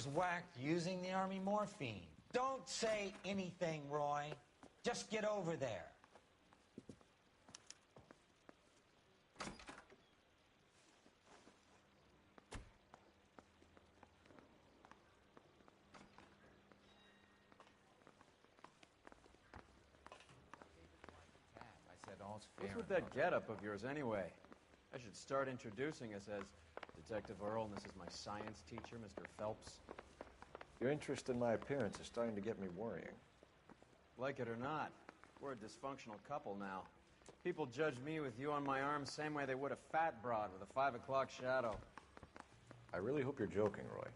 was whacked using the army morphine. Don't say anything, Roy. Just get over there. What's with that getup of yours, anyway? I should start introducing us as Detective Earl, and this is my science teacher, Mr. Phelps. Your interest in my appearance is starting to get me worrying. Like it or not, we're a dysfunctional couple now. People judge me with you on my arm same way they would a fat broad with a 5 o'clock shadow. I really hope you're joking, Roy.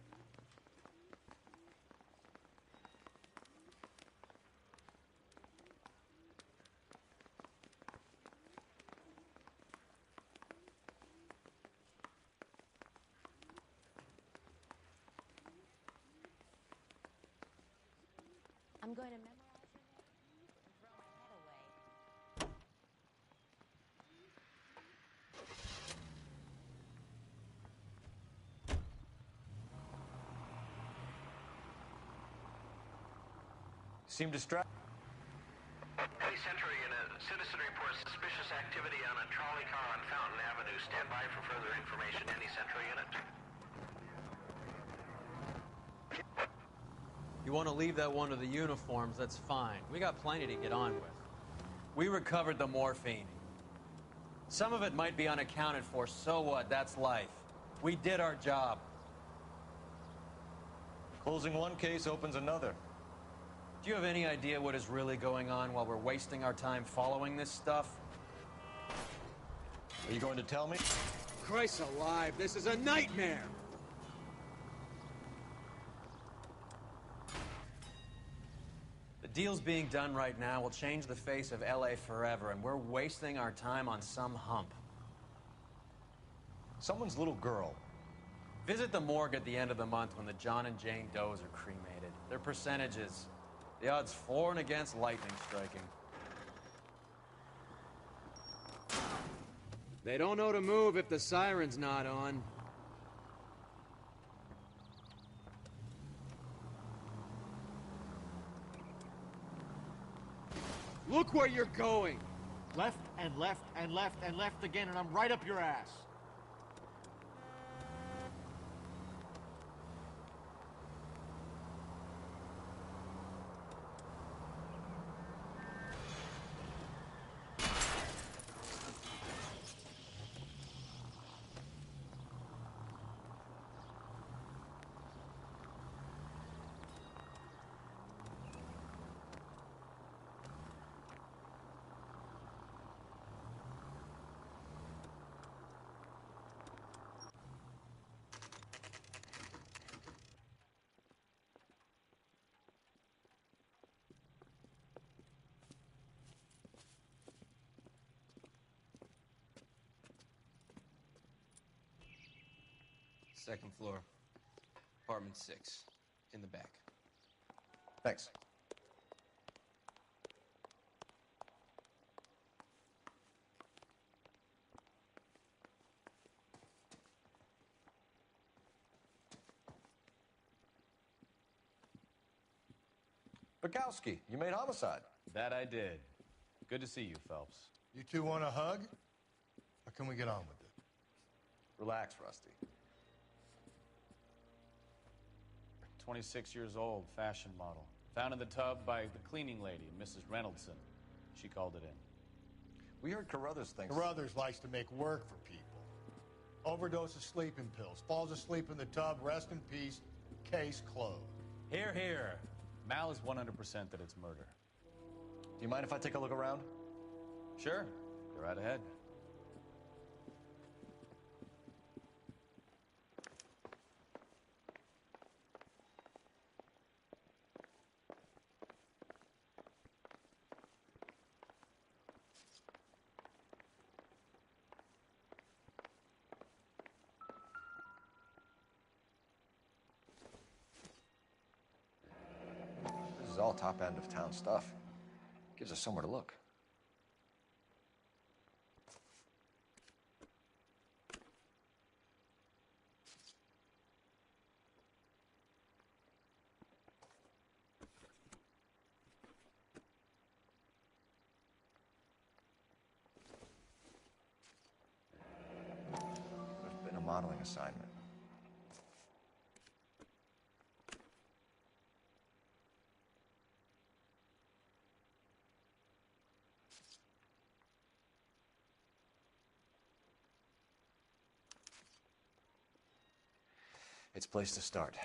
I'm going to memorize your name and throw my head away. Seem distracted. Any Central Unit, citizen reports suspicious activity on a trolley car on Fountain Avenue. Stand by for further information. Any Central Unit? You want to leave that one to the uniforms, that's fine. We got plenty to get on with. We recovered the morphine. Some of it might be unaccounted for, so what? That's life. We did our job. Closing one case opens another. Do you have any idea what is really going on while we're wasting our time following this stuff? Are you going to tell me? Christ alive, this is a nightmare! The deals being done right now will change the face of LA forever, and we're wasting our time on some hump. Someone's little girl. Visit the morgue at the end of the month when the John and Jane Does are cremated. Their percentages. The odds for and against lightning striking. They don't know to move if the siren's not on. Look where you're going! Left and left and left and left again, and I'm right up your ass. Second floor, apartment 6, in the back. Thanks. Bukowski, you made homicide. That I did. Good to see you, Phelps. You two want a hug? Or can we get on with it? Relax, Rusty. 26 years old, fashion model. Found in the tub by the cleaning lady, Mrs. Reynoldson. She called it in. We heard Carruthers thinks... Carruthers likes to make work for people. Overdose of sleeping pills. Falls asleep in the tub. Rest in peace. Case closed. Here, here. Mal is 100% that it's murder. Do you mind if I take a look around? Sure. Go right ahead. This is all top end of town stuff. Gives us somewhere to look. modeling assignment. It's a place to start.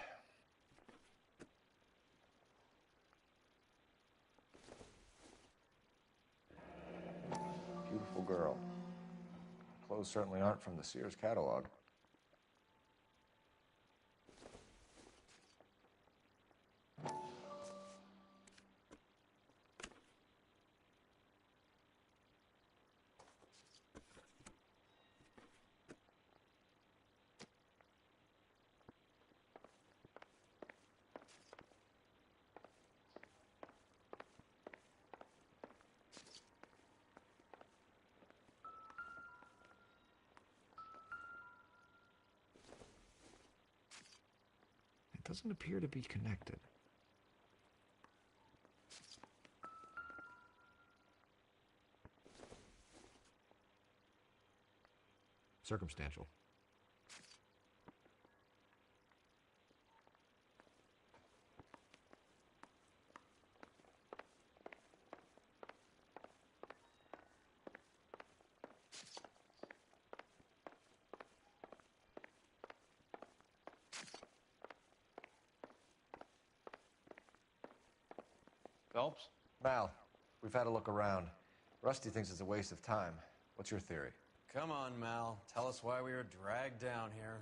Beautiful girl. Clothes certainly aren't from the Sears catalog. It doesn't appear to be connected. Circumstantial. Phelps? Mal, we've had a look around. Rusty thinks it's a waste of time. What's your theory? Come on, Mal. Tell us why we were dragged down here.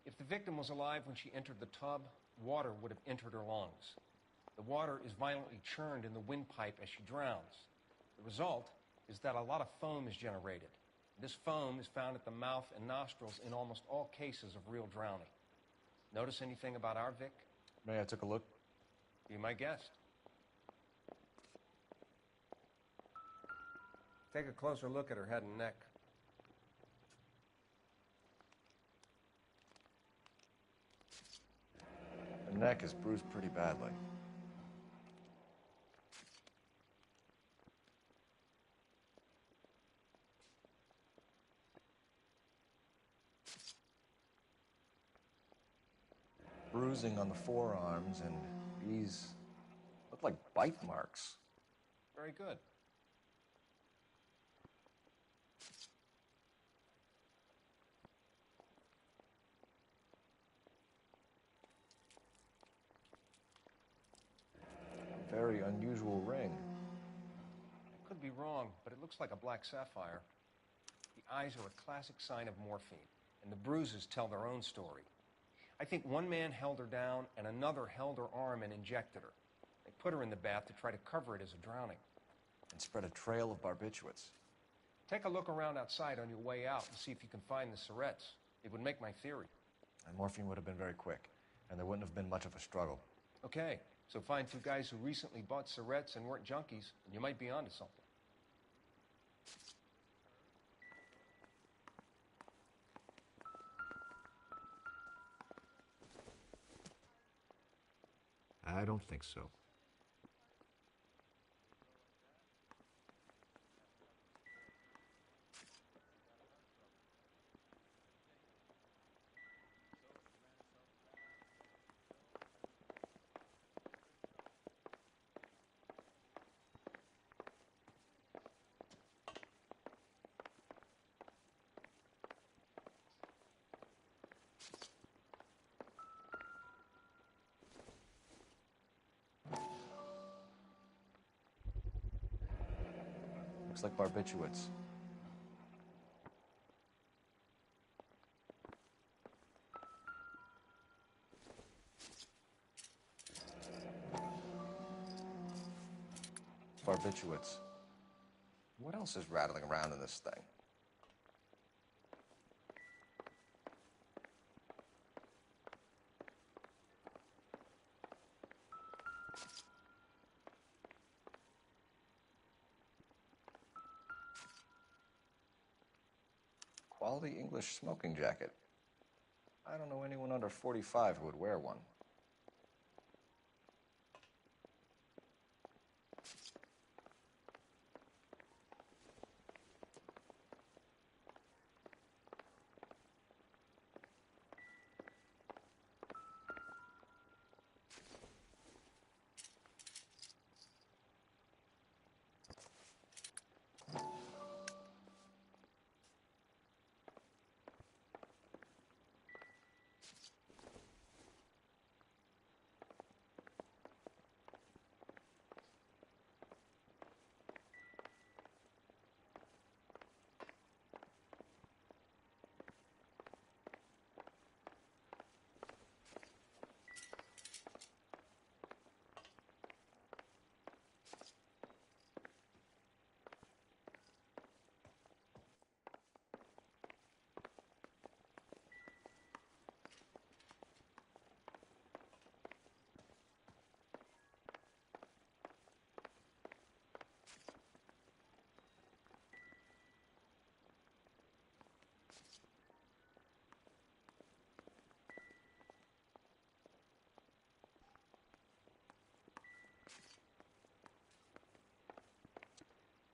If the victim was alive when she entered the tub, water would have entered her lungs. The water is violently churned in the windpipe as she drowns. The result is that a lot of foam is generated. This foam is found at the mouth and nostrils in almost all cases of real drowning. Notice anything about our Vic? May I took a look? Be my guest. Take a closer look at her head and neck. The neck is bruised pretty badly. Bruising on the forearms, and these look like bite marks. Very good. Very unusual ring. I could be wrong, but it looks like a black sapphire. The eyes are a classic sign of morphine, and the bruises tell their own story. I think one man held her down and another held her arm and injected her. They put her in the bath to try to cover it as a drowning. And spread a trail of barbiturates. Take a look around outside on your way out and see if you can find the syrettes. It would make my theory. And morphine would have been very quick, and there wouldn't have been much of a struggle. Okay, so find two guys who recently bought syrettes and weren't junkies, and you might be onto something. I don't think so. Looks like barbiturates. Barbiturates. What else is rattling around in this thing? Quality English smoking jacket. I don't know anyone under 45 who would wear one.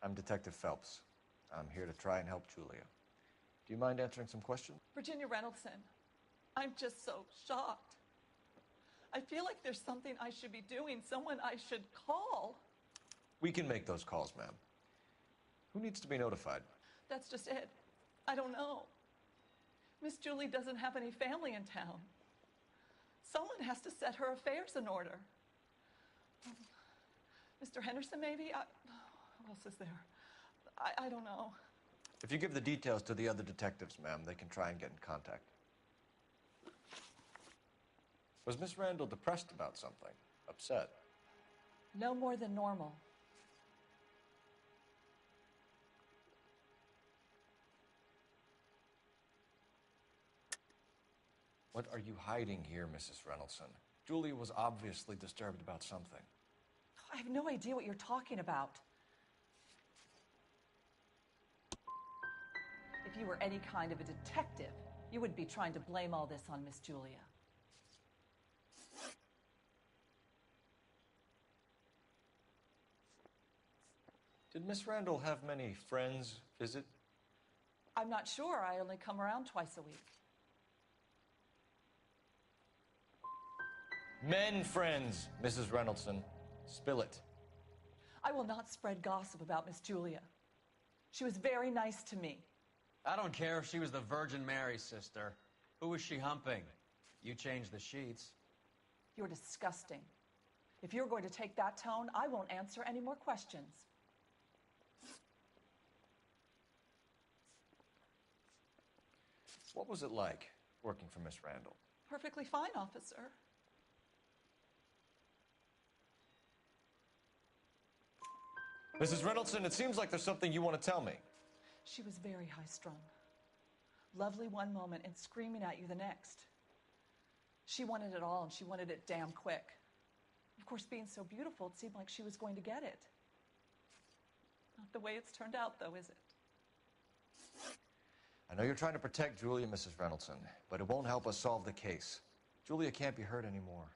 I'm Detective Phelps. I'm here to try and help Julia. Do you mind answering some questions? Virginia Reynoldson, I'm just so shocked. I feel like there's something I should be doing, someone I should call. We can make those calls, ma'am. Who needs to be notified? That's just it. I don't know. Miss Julie doesn't have any family in town. Someone has to set her affairs in order. Mr. Henderson, maybe? Who else is there? I don't know. If you give the details to the other detectives, ma'am, they can try and get in contact. Was Miss Randall depressed about something? Upset? No more than normal. What are you hiding here, Mrs. Reynoldson? Julia was obviously disturbed about something. I have no idea what you're talking about. If you were any kind of a detective, you wouldn't be trying to blame all this on Miss Julia. Did Miss Randall have many friends visit? I'm not sure. I only come around twice a week. Men friends, Mrs. Reynoldson. Spill it. I will not spread gossip about Miss Julia. She was very nice to me. I don't care if she was the Virgin Mary sister. Who was she humping? You changed the sheets. You're disgusting. If you're going to take that tone, I won't answer any more questions. What was it like working for Miss Randall? Perfectly fine, officer. Mrs. Reynoldson, it seems like there's something you want to tell me. She was very high-strung. Lovely one moment and screaming at you the next. She wanted it all, and she wanted it damn quick. Of course, being so beautiful, it seemed like she was going to get it. Not the way it's turned out, though, is it? I know you're trying to protect Julia, Mrs. Reynoldson, but it won't help us solve the case. Julia can't be hurt anymore.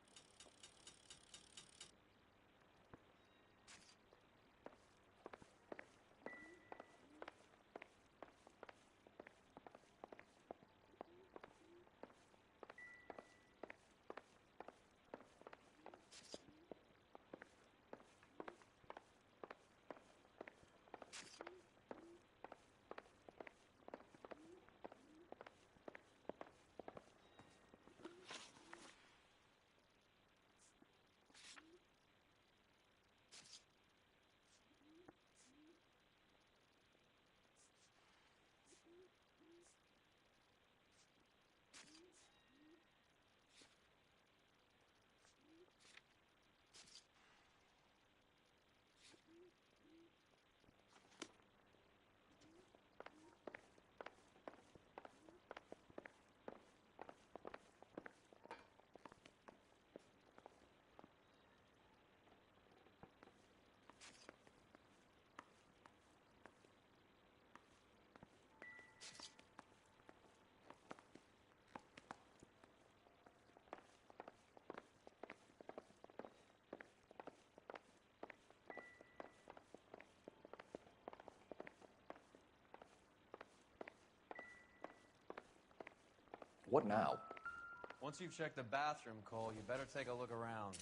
What now? Once you've checked the bathroom, Cole, you better take a look around.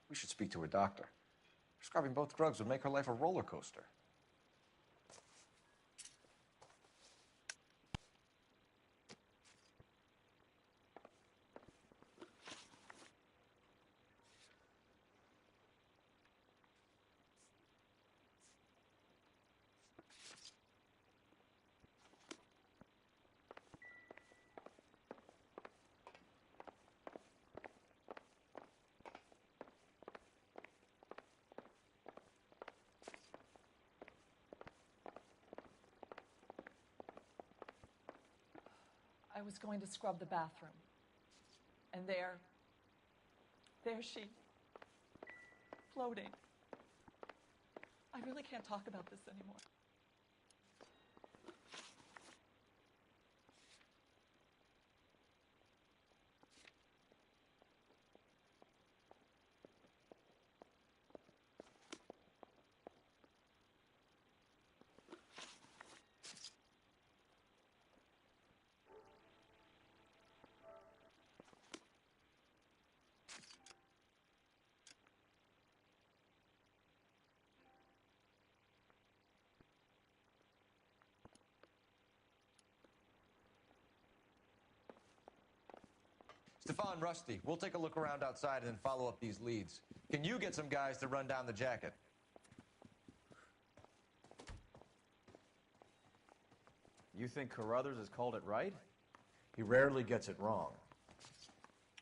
We should speak to her doctor. Prescribing both drugs would make her life a roller coaster. I was going to scrub the bathroom. And there she, floating. I really can't talk about this anymore. Stefan, Rusty, we'll take a look around outside and then follow up these leads. Can you get some guys to run down the jacket? You think Carruthers has called it right? He rarely gets it wrong.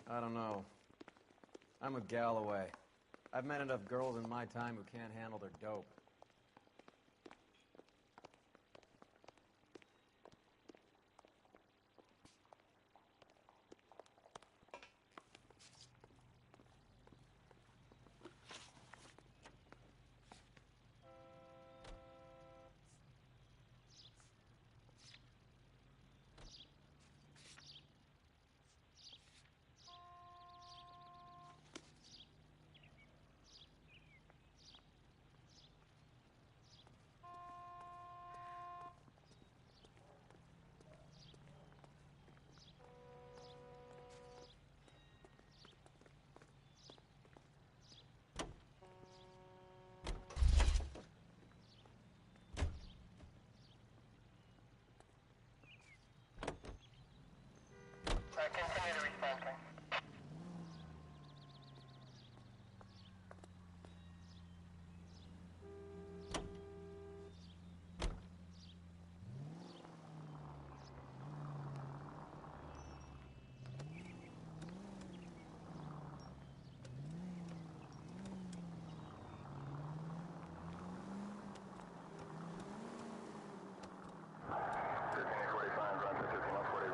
I don't know. I'm with Galloway. I've met enough girls in my time who can't handle their dope. Continue to respond.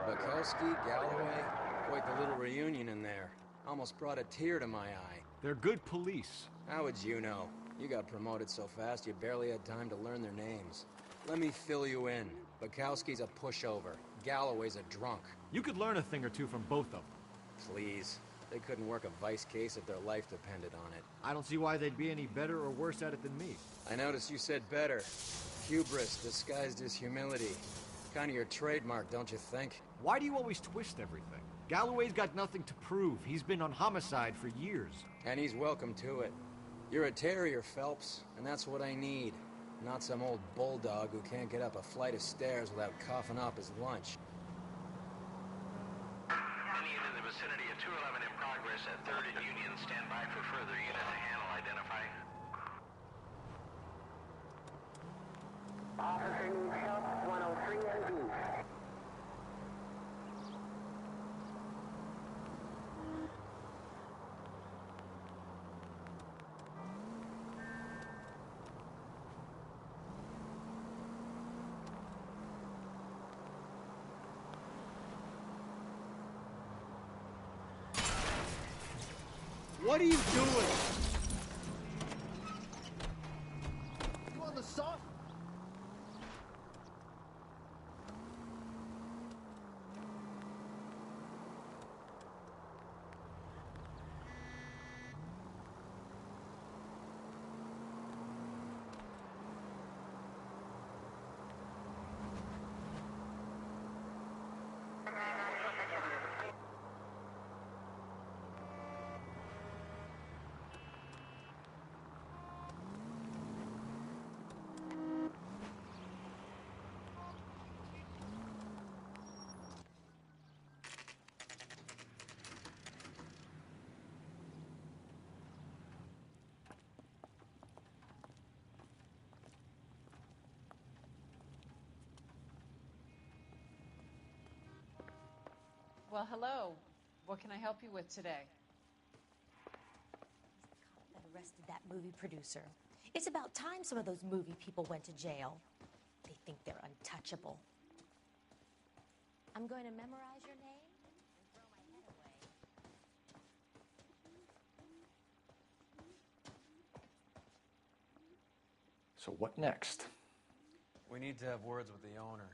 Bukowski, Galloway, quite the little reunion in there. Almost brought a tear to my eye. They're good police. How would you know? You got promoted so fast you barely had time to learn their names. Let me fill you in. Bukowski's a pushover. Galloway's a drunk. You could learn a thing or two from both of them. Please. They couldn't work a vice case if their life depended on it. I don't see why they'd be any better or worse at it than me. I noticed you said better. Hubris disguised as humility. Kind of your trademark, don't you think? Why do you always twist everything? Galloway's got nothing to prove. He's been on homicide for years. And he's welcome to it. You're a terrier, Phelps, and that's what I need. Not some old bulldog who can't get up a flight of stairs without coughing up his lunch. Any unit in the vicinity of 211 in progress at 3rd and Union. Stand by for further unit to handle. Identify. Officer needs help, 103 and B. What are you doing? You on the soft? Well, hello. What can I help you with today? That arrested that movie producer. It's about time some of those movie people went to jail. They think they're untouchable. I'm going to memorize your name and throw my head away. So what next? We need to have words with the owner.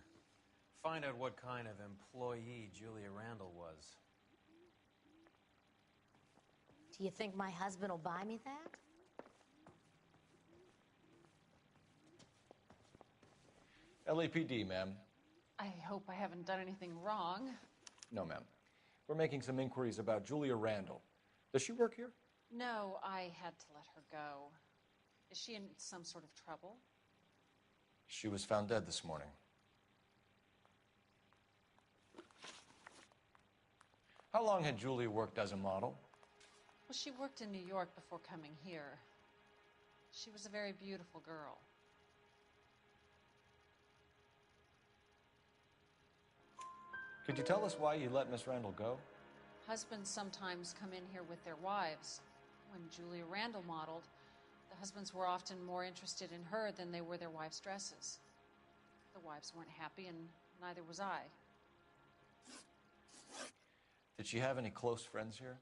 Find out what kind of employee Julia Randall was. Do you think my husband will buy me that? LAPD, ma'am. I hope I haven't done anything wrong. No, ma'am. We're making some inquiries about Julia Randall. Does she work here? No, I had to let her go. Is she in some sort of trouble? She was found dead this morning. How long had Julia worked as a model? Well, she worked in New York before coming here. She was a very beautiful girl. Could you tell us why you let Miss Randall go? Husbands sometimes come in here with their wives. When Julia Randall modeled, the husbands were often more interested in her than they were their wives' dresses. The wives weren't happy, and neither was I. Did she have any close friends here?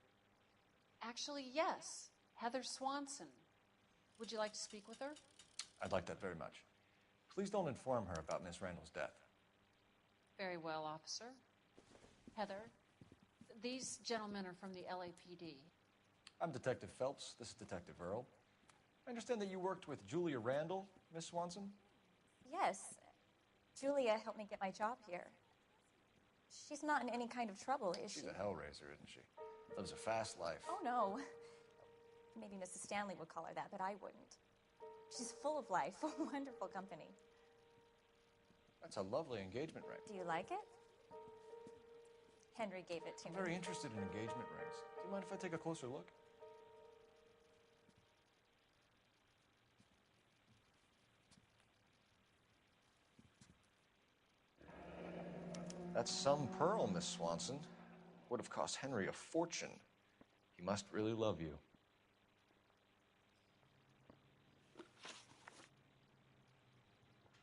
Actually, yes. Heather Swanson. Would you like to speak with her? I'd like that very much. Please don't inform her about Miss Randall's death. Very well, officer. Heather, these gentlemen are from the LAPD. I'm Detective Phelps. This is Detective Earl. I understand that you worked with Julia Randall, Miss Swanson? Yes. Julia helped me get my job here. She's not in any kind of trouble, is she? She's a hellraiser, isn't she? Lives a fast life. Oh, no. Maybe Mrs. Stanley would call her that, but I wouldn't. She's full of life, a wonderful company. That's a lovely engagement ring. Do you like it? Henry gave it to I'm me. very interested in engagement rings. Do you mind if I take a closer look? That's some pearl, Miss Swanson. Would have cost Henry a fortune. He must really love you.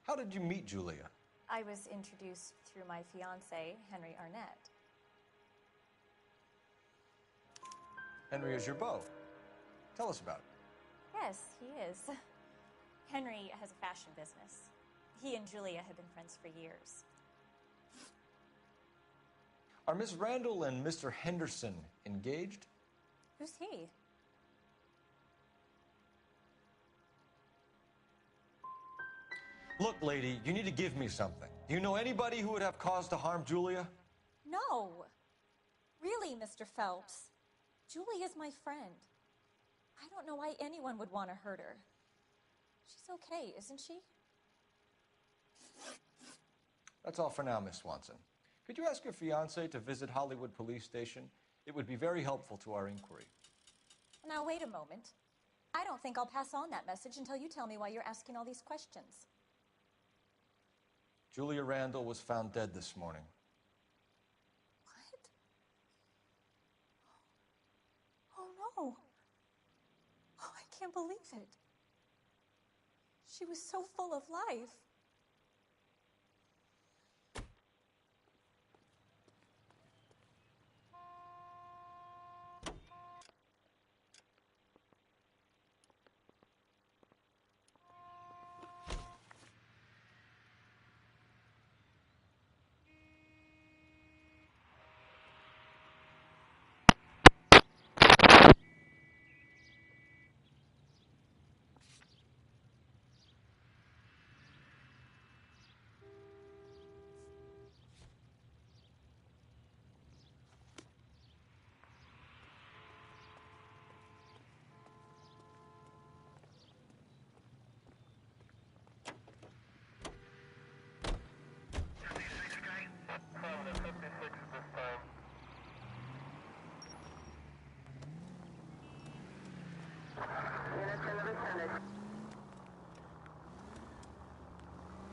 How did you meet Julia? I was introduced through my fiancé, Henry Arnett. Henry is your beau. Tell us about it. Yes, he is. Henry has a fashion business. He and Julia have been friends for years. Are Miss Randall and Mr. Henderson engaged? Who's he? Look, lady, you need to give me something. Do you know anybody who would have cause to harm Julia? No. Really, Mr. Phelps. Julia's my friend. I don't know why anyone would want to hurt her. She's okay, isn't she? That's all for now, Miss Swanson. Could you ask your fiancé to visit Hollywood Police Station? It would be very helpful to our inquiry. Now, wait a moment. I don't think I'll pass on that message until you tell me why you're asking all these questions. Julia Randall was found dead this morning. What? Oh, no. Oh, I can't believe it. She was so full of life.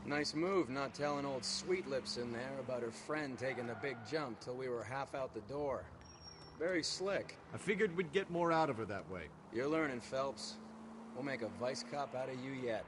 Nice move not telling old Sweet Lips in there about her friend taking the big jump till we were half out the door. Very slick. I figured we'd get more out of her that way. You're learning, Phelps. We'll make a vice cop out of you yet.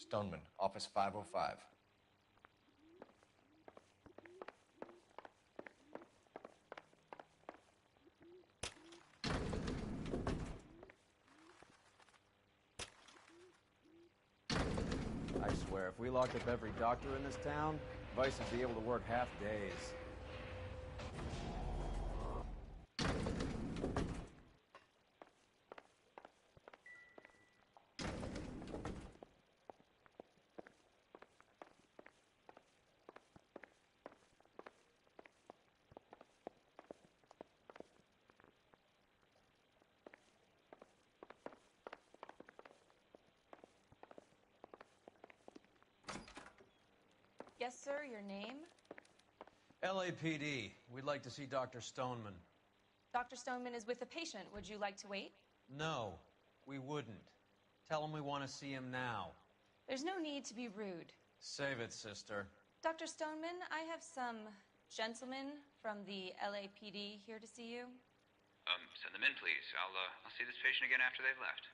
Stoneman, office 505. I swear, if we locked up every doctor in this town, Vice would be able to work half days. Yes, sir, your name? LAPD. We'd like to see Dr. Stoneman. Dr. Stoneman is with a patient. Would you like to wait? No, we wouldn't. Tell him we want to see him now. There's no need to be rude. Save it, sister. Dr. Stoneman, I have some gentlemen from the LAPD here to see you. Send them in, please. I'll see this patient again after they've left.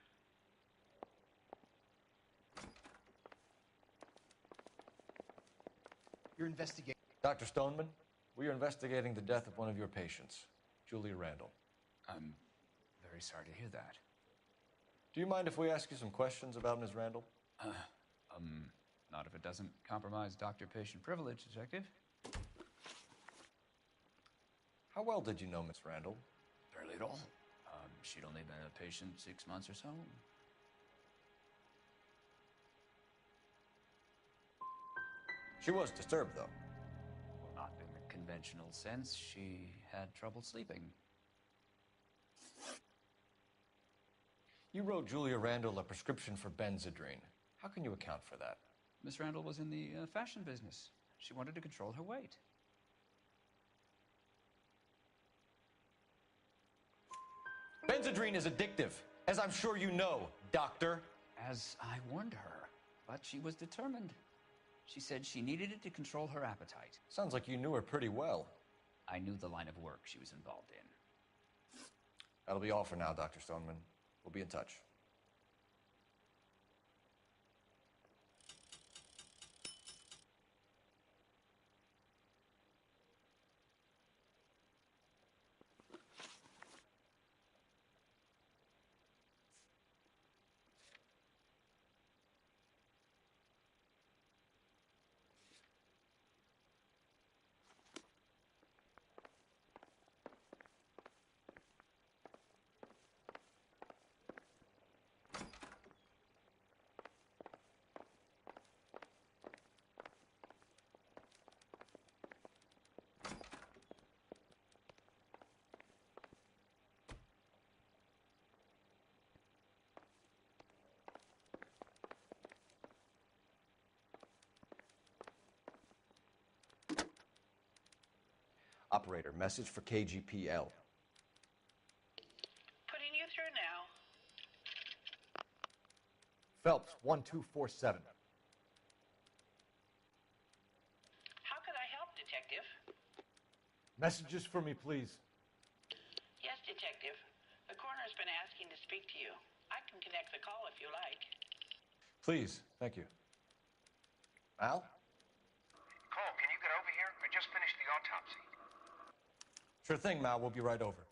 You're investigating. Dr. Stoneman, we are investigating the death of one of your patients, Julia Randall. I'm very sorry to hear that. Do you mind if we ask you some questions about Ms. Randall? Not if it doesn't compromise doctor-patient privilege, Detective. How well did you know Miss Randall? Barely at all. She'd only been a patient 6 months or so. She was disturbed, though. Well, not in the conventional sense. She had trouble sleeping. You wrote Julia Randall a prescription for Benzedrine. How can you account for that? Miss Randall was in the fashion business. She wanted to control her weight. Benzedrine is addictive, as I'm sure you know, doctor. As I warned her, but she was determined. She said she needed it to control her appetite. Sounds like you knew her pretty well. I knew the line of work she was involved in. That'll be all for now, Dr. Stoneman. We'll be in touch. Operator, message for KGPL. Putting you through now. Phelps, 1247. How could I help, Detective? Messages for me, please. Yes, Detective. The coroner's been asking to speak to you. I can connect the call if you like. Please, thank you. Al? Cole, can you get over here? I just finished the autopsy. Sure thing, Mal. We'll be right over.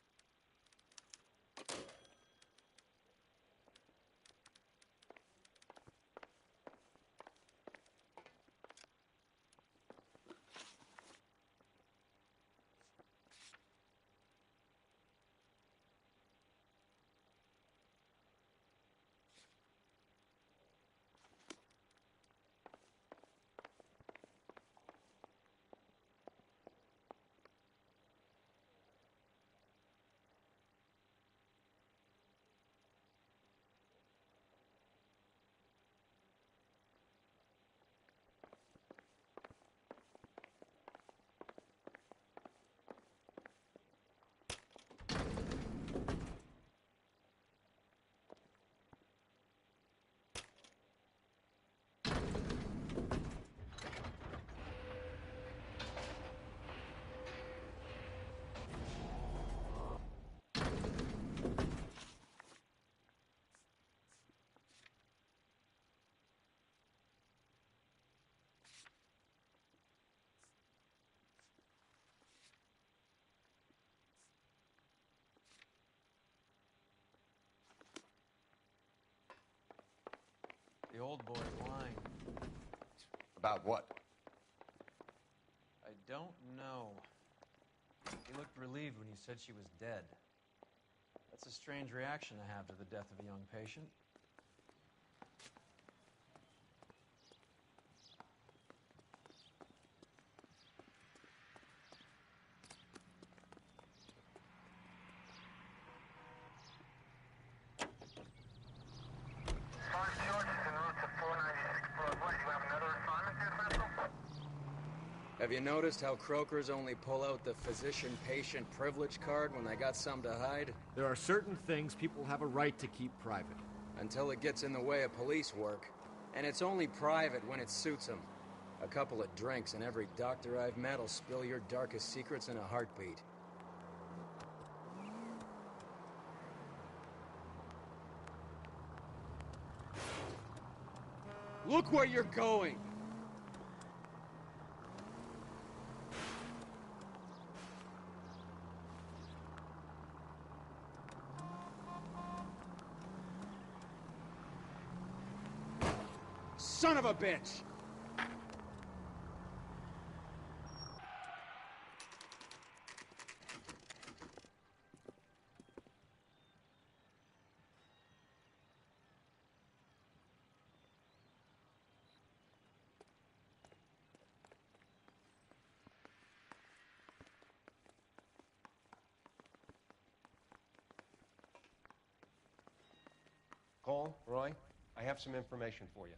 old boy's lying. About what? I don't know. He looked relieved when you said she was dead. That's a strange reaction to have to the death of a young patient. Have you noticed how croakers only pull out the physician-patient privilege card when they got something to hide? There are certain things people have a right to keep private. Until it gets in the way of police work. And it's only private when it suits them. A couple of drinks and every doctor I've met will spill your darkest secrets in a heartbeat. Look where you're going! Son of a bitch! Cole, Roy, I have some information for you.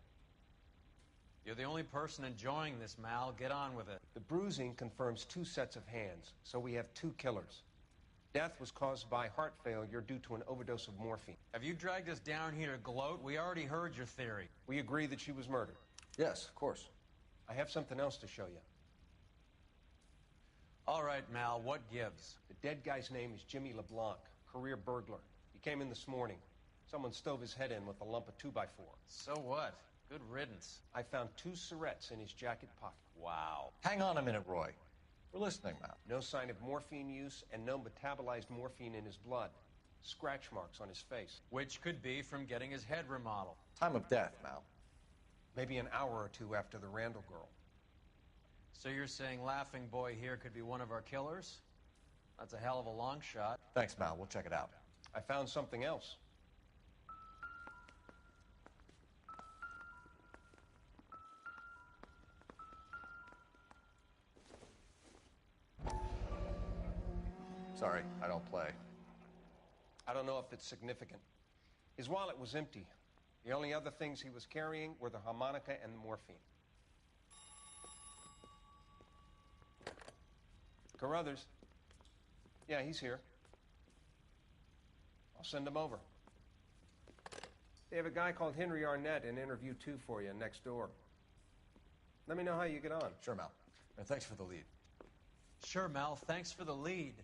You're the only person enjoying this, Mal. Get on with it. The bruising confirms 2 sets of hands, so we have 2 killers. Death was caused by heart failure due to an overdose of morphine. Have you dragged us down here to gloat? We already heard your theory. We agree that she was murdered. Yes, of course. I have something else to show you. All right, Mal, what gives? The dead guy's name is Jimmy LeBlanc, career burglar. He came in this morning. Someone stove his head in with a lump of 2x4. So what? Good riddance. I found 2 cigarettes in his jacket pocket. Wow. Hang on a minute, Roy. We're listening now. No sign of morphine use and no metabolized morphine in his blood. Scratch marks on his face. Which could be from getting his head remodeled. Time of death, Mal. Maybe an hour or 2 after the Randall girl. So you're saying Laughing Boy here could be one of our killers? That's a hell of a long shot. Thanks, Mal. We'll check it out. I found something else. Sorry, I don't play. I don't know if it's significant. His wallet was empty. The only other things he was carrying were the harmonica and the morphine. Carruthers. Yeah, he's here. I'll send him over. They have a guy called Henry Arnett in interview 2 for you next door. Let me know how you get on. Sure, Mal. And thanks for the lead. Sure, Mal. Thanks for the lead.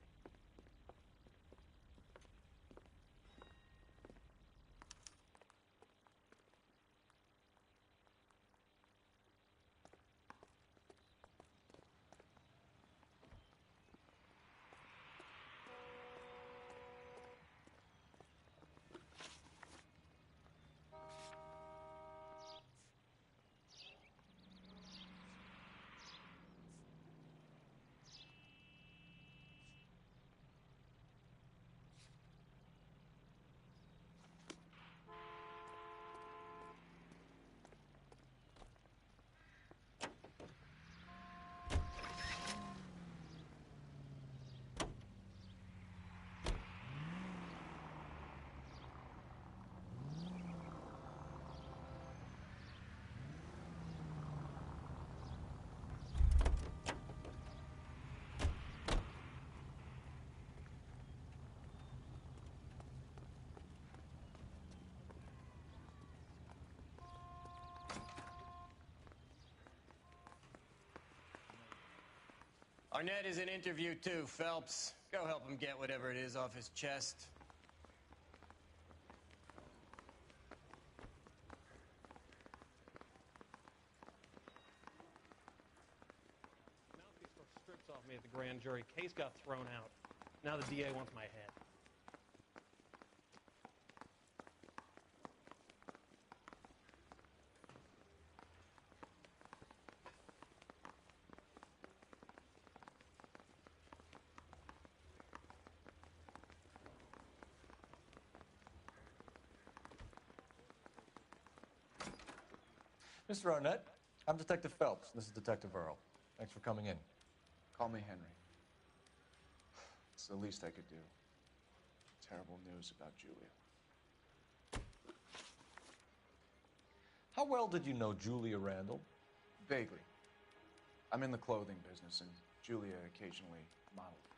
Arnett is in interview 2, Phelps. Go help him get whatever it is off his chest. Mouthpiece took strips off me at the grand jury. Case got thrown out. Now the DA wants my head. Mr. Arnett, I'm Detective Phelps. This is Detective Earl. Thanks for coming in. Call me Henry. It's the least I could do. Terrible news about Julia. How well did you know Julia Randall? Vaguely. I'm in the clothing business, and Julia occasionally modeled for me.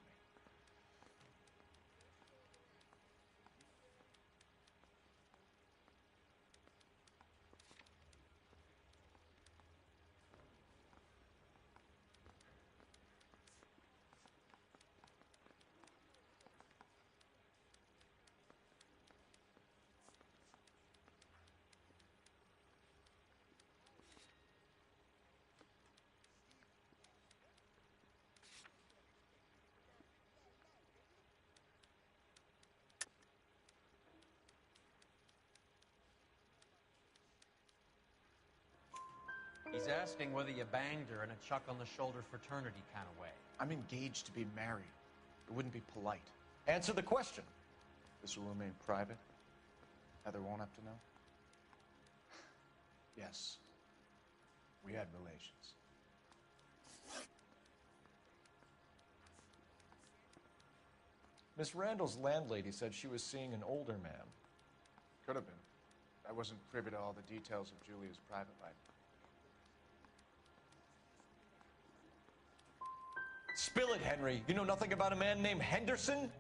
He's asking whether you banged her in a chuck-on-the-shoulder fraternity kind of way. I'm engaged to be married. It wouldn't be polite. Answer the question. This will remain private? Heather won't have to know? Yes. We had relations. Miss Randall's landlady said she was seeing an older man. Could have been. I wasn't privy to all the details of Julia's private life. Spill it, Henry. You know nothing about a man named Henderson?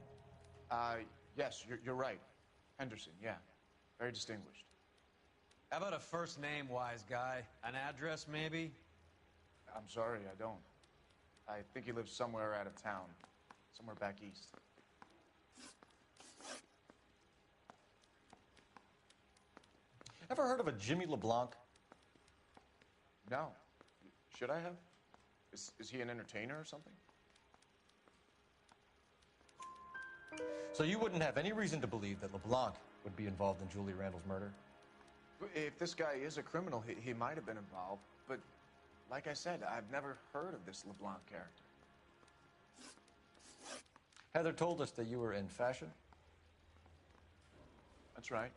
Yes, you're right. Henderson, yeah. Very distinguished. How about a first name, wise guy? An address, maybe? I'm sorry, I don't. I think he lives somewhere out of town. Somewhere back east. Ever heard of a Jimmy LeBlanc? No. Should I have? Is he an entertainer or something? So you wouldn't have any reason to believe that LeBlanc would be involved in Julia Randall's murder? If this guy is a criminal, he might have been involved. But like I said, I've never heard of this LeBlanc character. Heather told us that you were in fashion. That's right.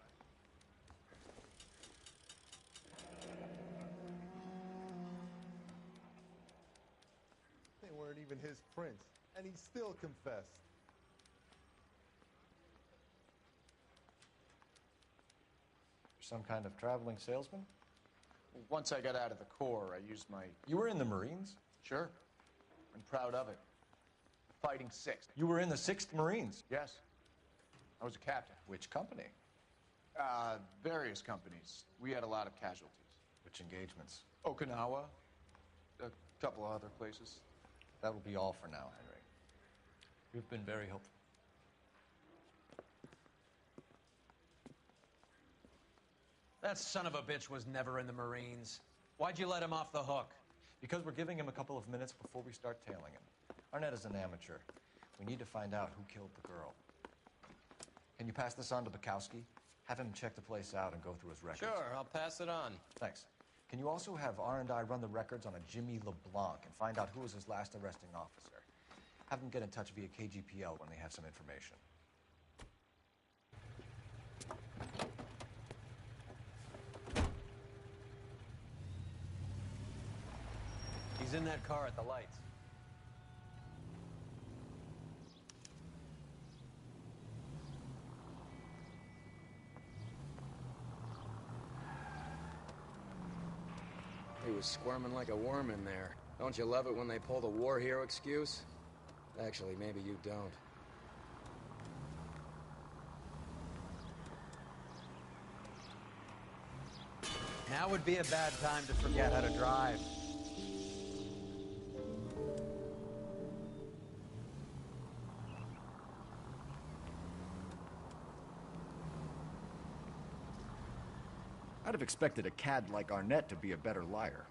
They weren't even his prints, and he still confessed. Some kind of traveling salesman? Once I got out of the Corps, I used my... You were in the Marines? Sure. I'm proud of it. Fighting 6th. You were in the 6th Marines? Yes. I was a captain. Which company? Various companies. We had a lot of casualties. Which engagements? Okinawa. A couple of other places. That will be all for now, Henry. You've been very helpful. That son of a bitch was never in the Marines. Why'd you let him off the hook? Because we're giving him a couple of minutes before we start tailing him. Arnett is an amateur. We need to find out who killed the girl. Can you pass this on to Bukowski? Have him check the place out and go through his records. Sure, I'll pass it on. Thanks. Can you also have R&I run the records on a Jimmy LeBlanc and find out who was his last arresting officer? Have them get in touch via KGPL when they have some information. He's in that car at the lights. He was squirming like a worm in there. Don't you love it when they pull the war hero excuse? Actually, maybe you don't. Now would be a bad time to forget how to drive. I'd have expected a cad like Arnett to be a better liar.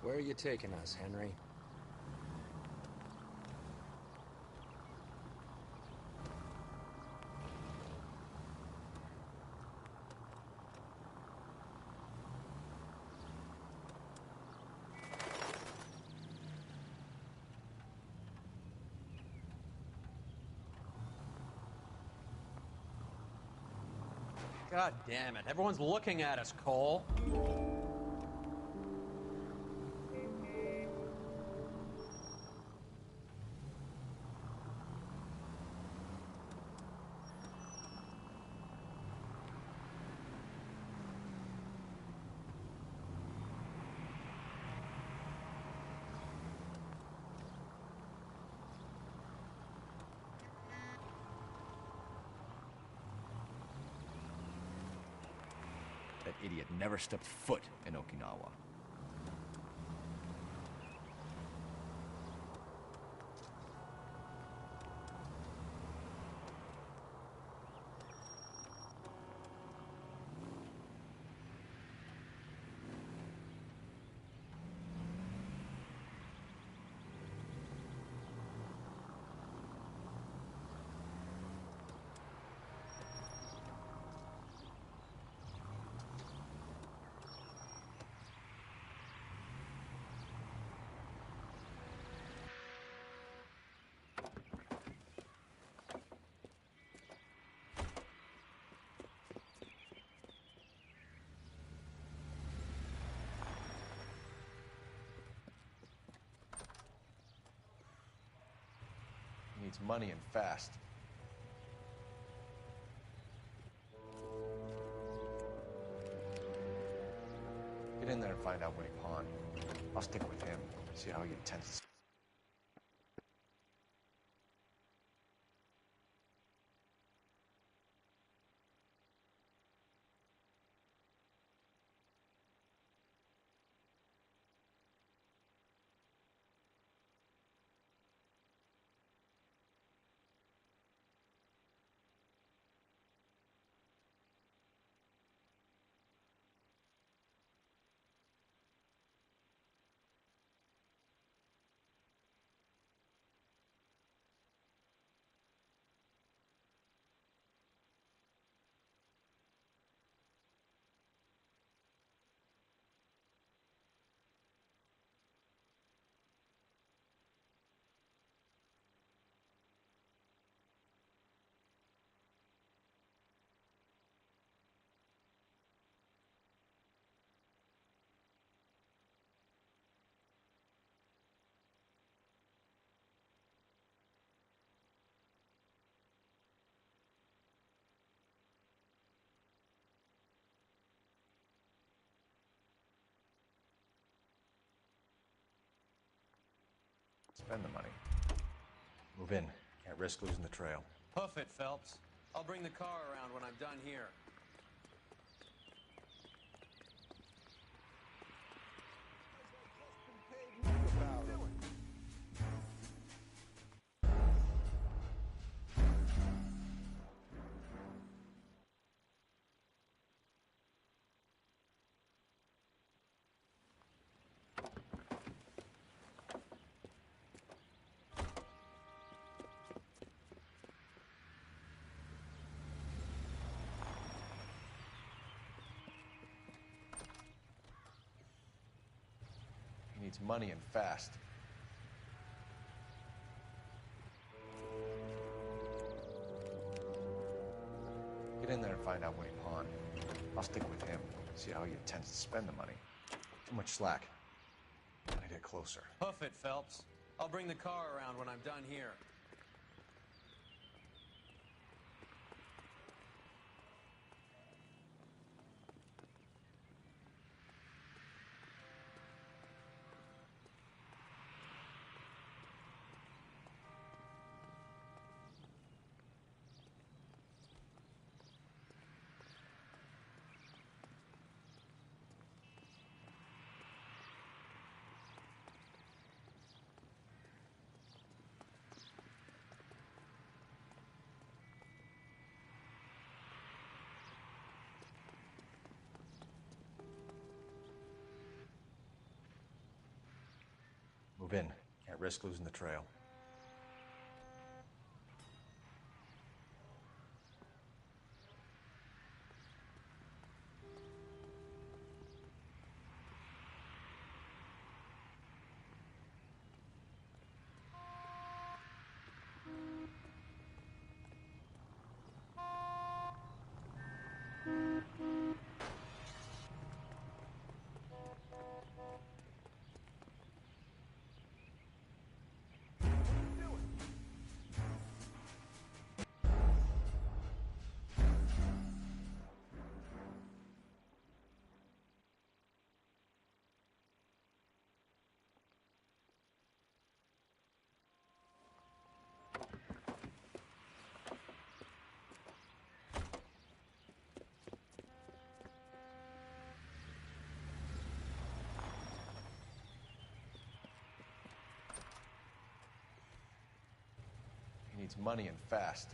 Where are you taking us, Henry? God damn it. Everyone's looking at us, Cole. That idiot never stepped foot in Okinawa. Needs money and fast. Get in there and find out what he pawned. I'll stick with him, see how he intends to... Spend the money. Move in. Can't risk losing the trail. Hoof it, Phelps. I'll bring the car around when I'm done here. Needs money and fast. Get in there and find out what he pawned. I'll stick with him, see how he intends to spend the money. Too much slack. Gotta get closer. Hoof it, Phelps. I'll bring the car around when I'm done here. Move in. Can't risk losing the trail. He needs money and fast.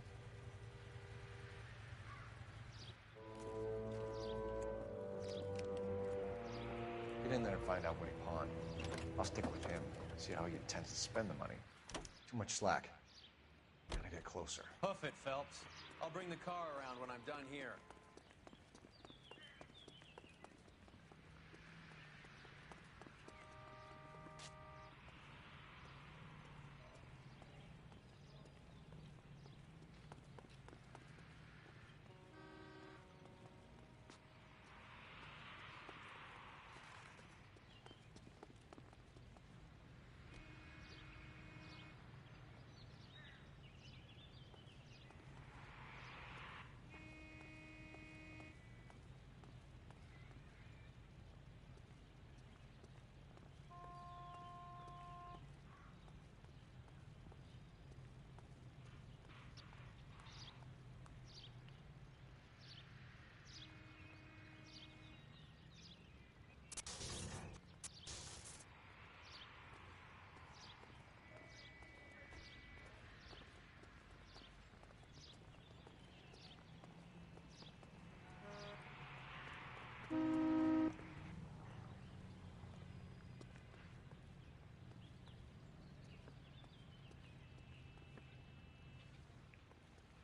Get in there and find out what he pawned. I'll stick with him, see how he intends to spend the money. Too much slack. Gotta get closer. Hoof it, Phelps. I'll bring the car around when I'm done here.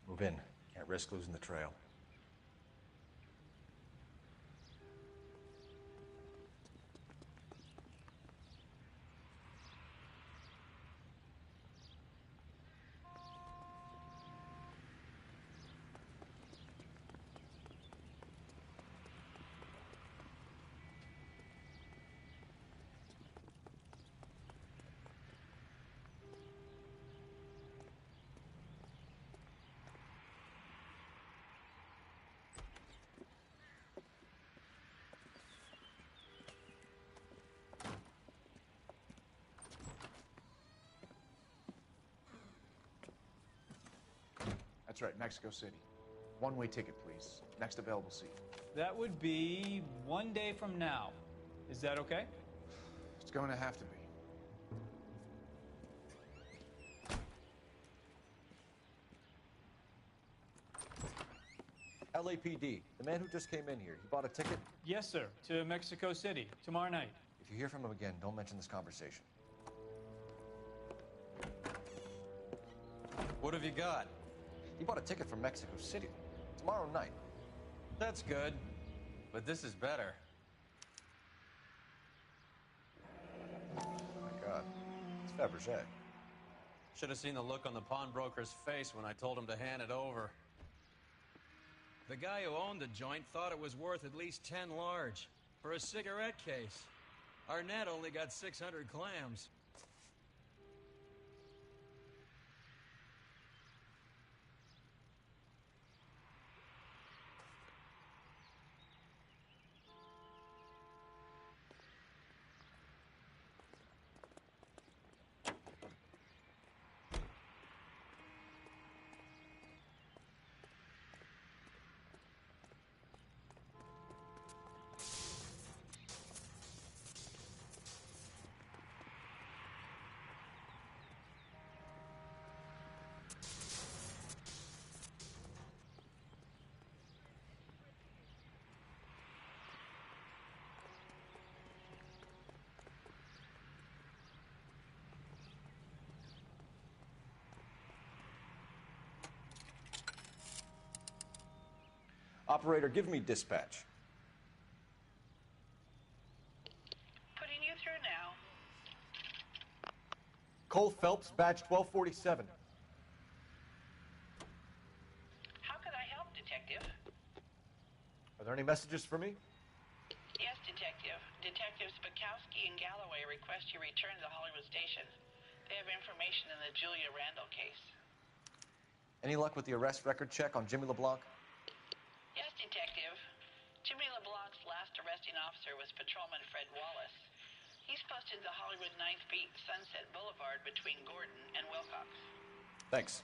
Move in. Can't risk losing the trail. That's right, Mexico City. One-way ticket, please. Next available seat. That would be 1 day from now. Is that okay? It's going to have to be. LAPD, the man who just came in here, he bought a ticket? Yes, sir, to Mexico City, tomorrow night. If you hear from him again, don't mention this conversation. What have you got? He bought a ticket from Mexico City. Tomorrow night. That's good. But this is better. Oh my God. It's Fabergé. Should have seen the look on the pawnbroker's face when I told him to hand it over. The guy who owned the joint thought it was worth at least 10 large for a cigarette case. Arnett only got 600 clams. Operator, give me dispatch. Putting you through now. Cole Phelps, badge 1247. How could I help, Detective? Are there any messages for me? Yes, Detective. Detectives Bukowski and Galloway request you return to the Hollywood station. They have information in the Julia Randall case. Any luck with the arrest record check on Jimmy LeBlanc? Yes, Detective. Jimmy LeBlanc's last arresting officer was Patrolman Fred Wallace. He's posted the Hollywood 9th Beat Sunset Boulevard between Gordon and Wilcox. Thanks.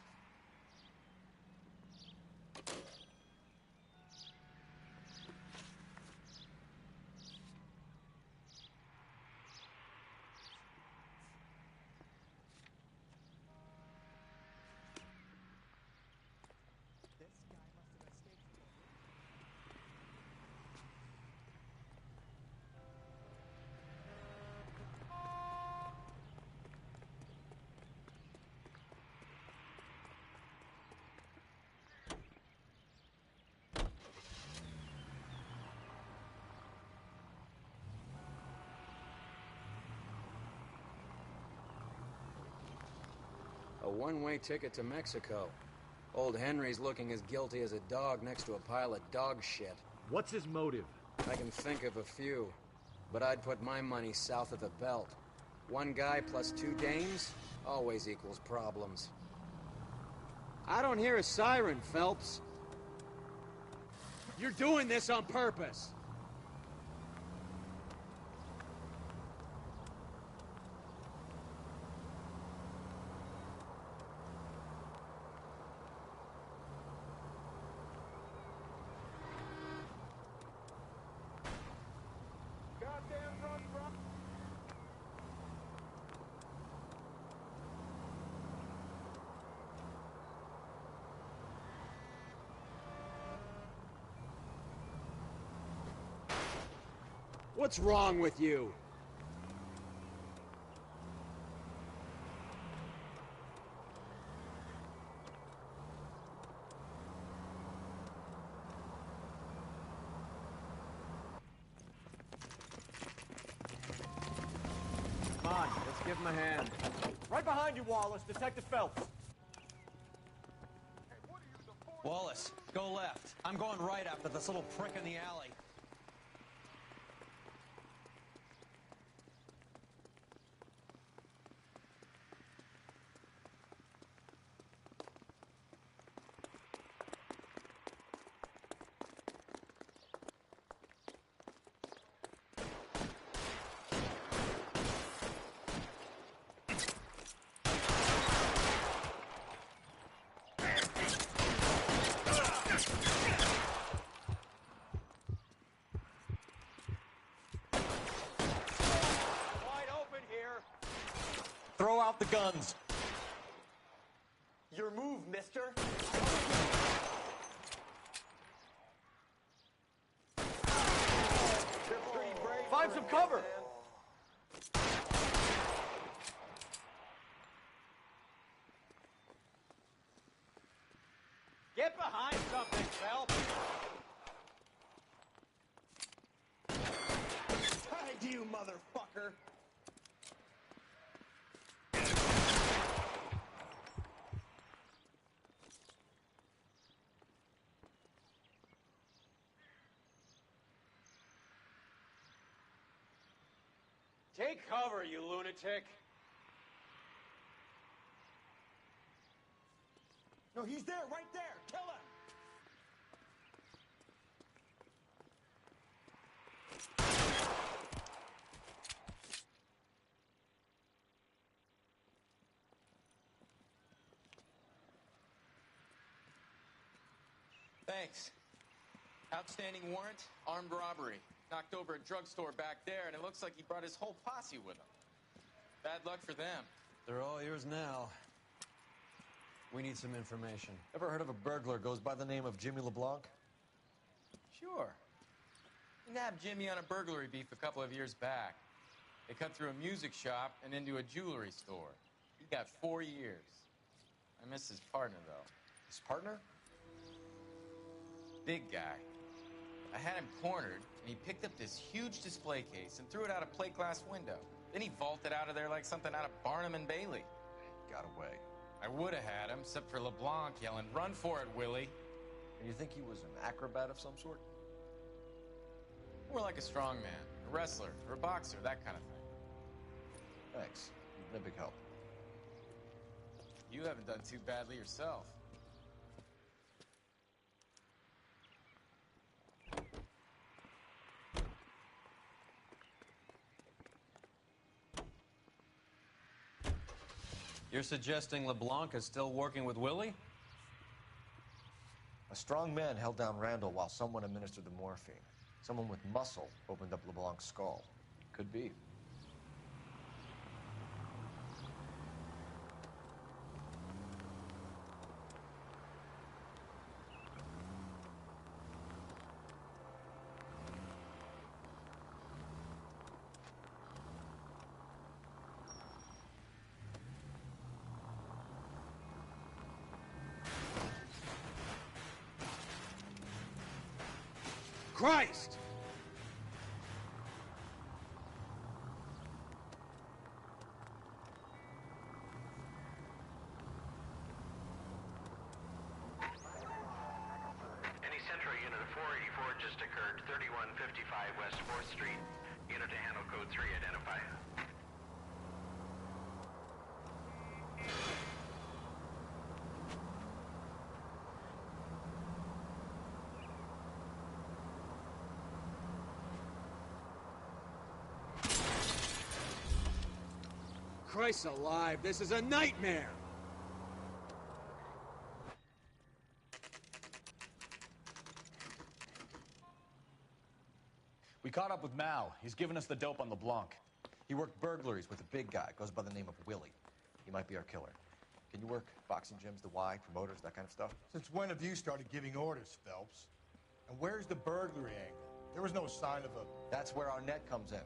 A one-way ticket to Mexico. Old Henry's looking as guilty as a dog next to a pile of dog shit. What's his motive? I can think of a few, but I'd put my money south of the belt. One guy plus two dames always equals problems. I don't hear a siren, Phelps. You're doing this on purpose. What's wrong with you? Come on, let's give him a hand. Right behind you, Wallace. Detective Phelps. Wallace, go left. I'm going right after this little prick in the alley. Throw out the guns. Your move, mister. Find some cover. Get behind something, Phelps. Tied to you, motherfucker. Take cover, you lunatic. No, he's there, right there. Kill him. Thanks. Outstanding warrant, armed robbery. Knocked over a drugstore back there, and it looks like he brought his whole posse with him. Bad luck for them. They're all yours now. We need some information. Ever heard of a burglar goes by the name of Jimmy LeBlanc? Sure. We nabbed Jimmy on a burglary beef a couple of years back. They cut through a music shop and into a jewelry store. He got 4 years. I miss his partner, though. His partner? Big guy. I had him cornered, and he picked up this huge display case and threw it out a plate glass window. Then he vaulted out of there like something out of Barnum and Bailey. Got away. I would have had him, except for LeBlanc yelling, "Run for it, Willie!" And you think he was an acrobat of some sort? More like a strongman, a wrestler, or a boxer, that kind of thing. Thanks. You've been a big help. You haven't done too badly yourself. You're suggesting LeBlanc is still working with Willie? A strong man held down Randall while someone administered the morphine. Someone with muscle opened up LeBlanc's skull. Could be. Christ! Any Central unit of 484 just occurred, 3155 West 4th Street. Unit to handle code 3, identify. Christ alive, this is a nightmare! We caught up with Mal. He's given us the dope on LeBlanc. He worked burglaries with a big guy. Goes by the name of Willie. He might be our killer. Can you work boxing gyms, the Y, promoters, that kind of stuff? Since when have you started giving orders, Phelps? And where's the burglary angle? There was no sign of a... That's where our net comes in.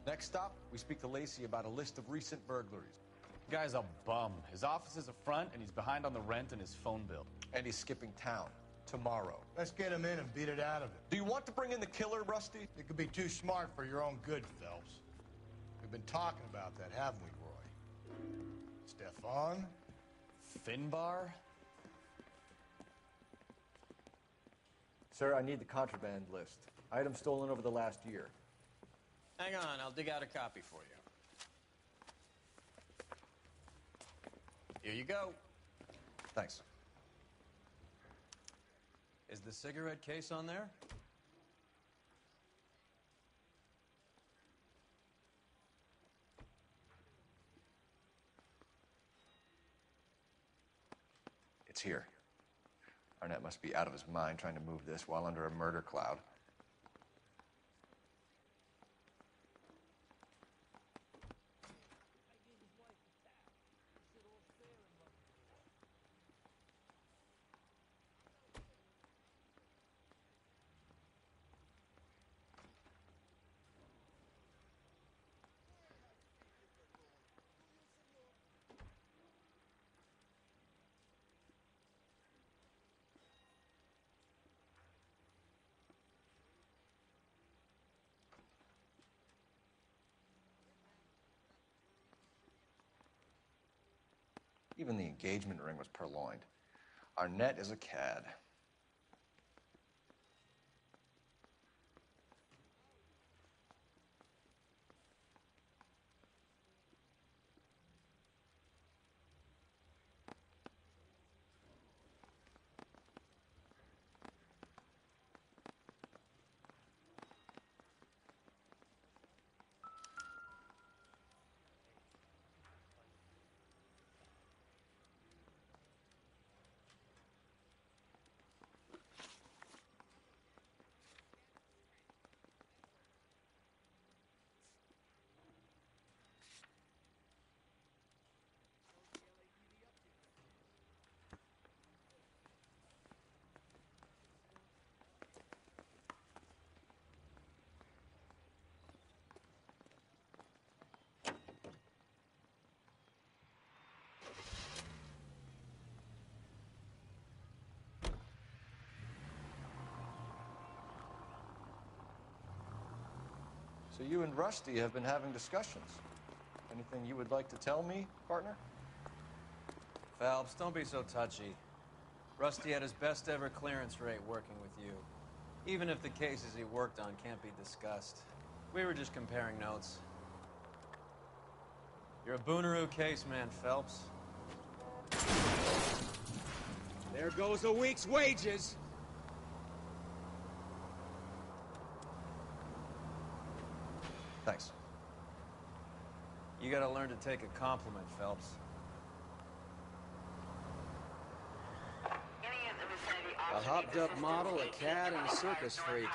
Next stop, we speak to Lacey about a list of recent burglaries. The guy's a bum. His office is a front, and he's behind on the rent and his phone bill. And he's skipping town. Tomorrow. Let's get him in and beat it out of him. Do you want to bring in the killer, Rusty? It could be too smart for your own good, Phelps. We've been talking about that, haven't we, Roy? Stefan? Finbar? Sir, I need the contraband list. Items stolen over the last year. Hang on, I'll dig out a copy for you. Here you go. Thanks. Is the cigarette case on there? It's here. Arnett must be out of his mind trying to move this while under a murder cloud. Even the engagement ring was purloined. Arnett is a cad. So you and Rusty have been having discussions. Anything you would like to tell me, partner? Phelps, don't be so touchy. Rusty had his best ever clearance rate working with you. Even if the cases he worked on can't be discussed. We were just comparing notes. You're a Booneroo case man, Phelps. There goes a week's wages. Thanks. You gotta learn to take a compliment, Phelps. A hopped-up model, a cat, and a circus freak.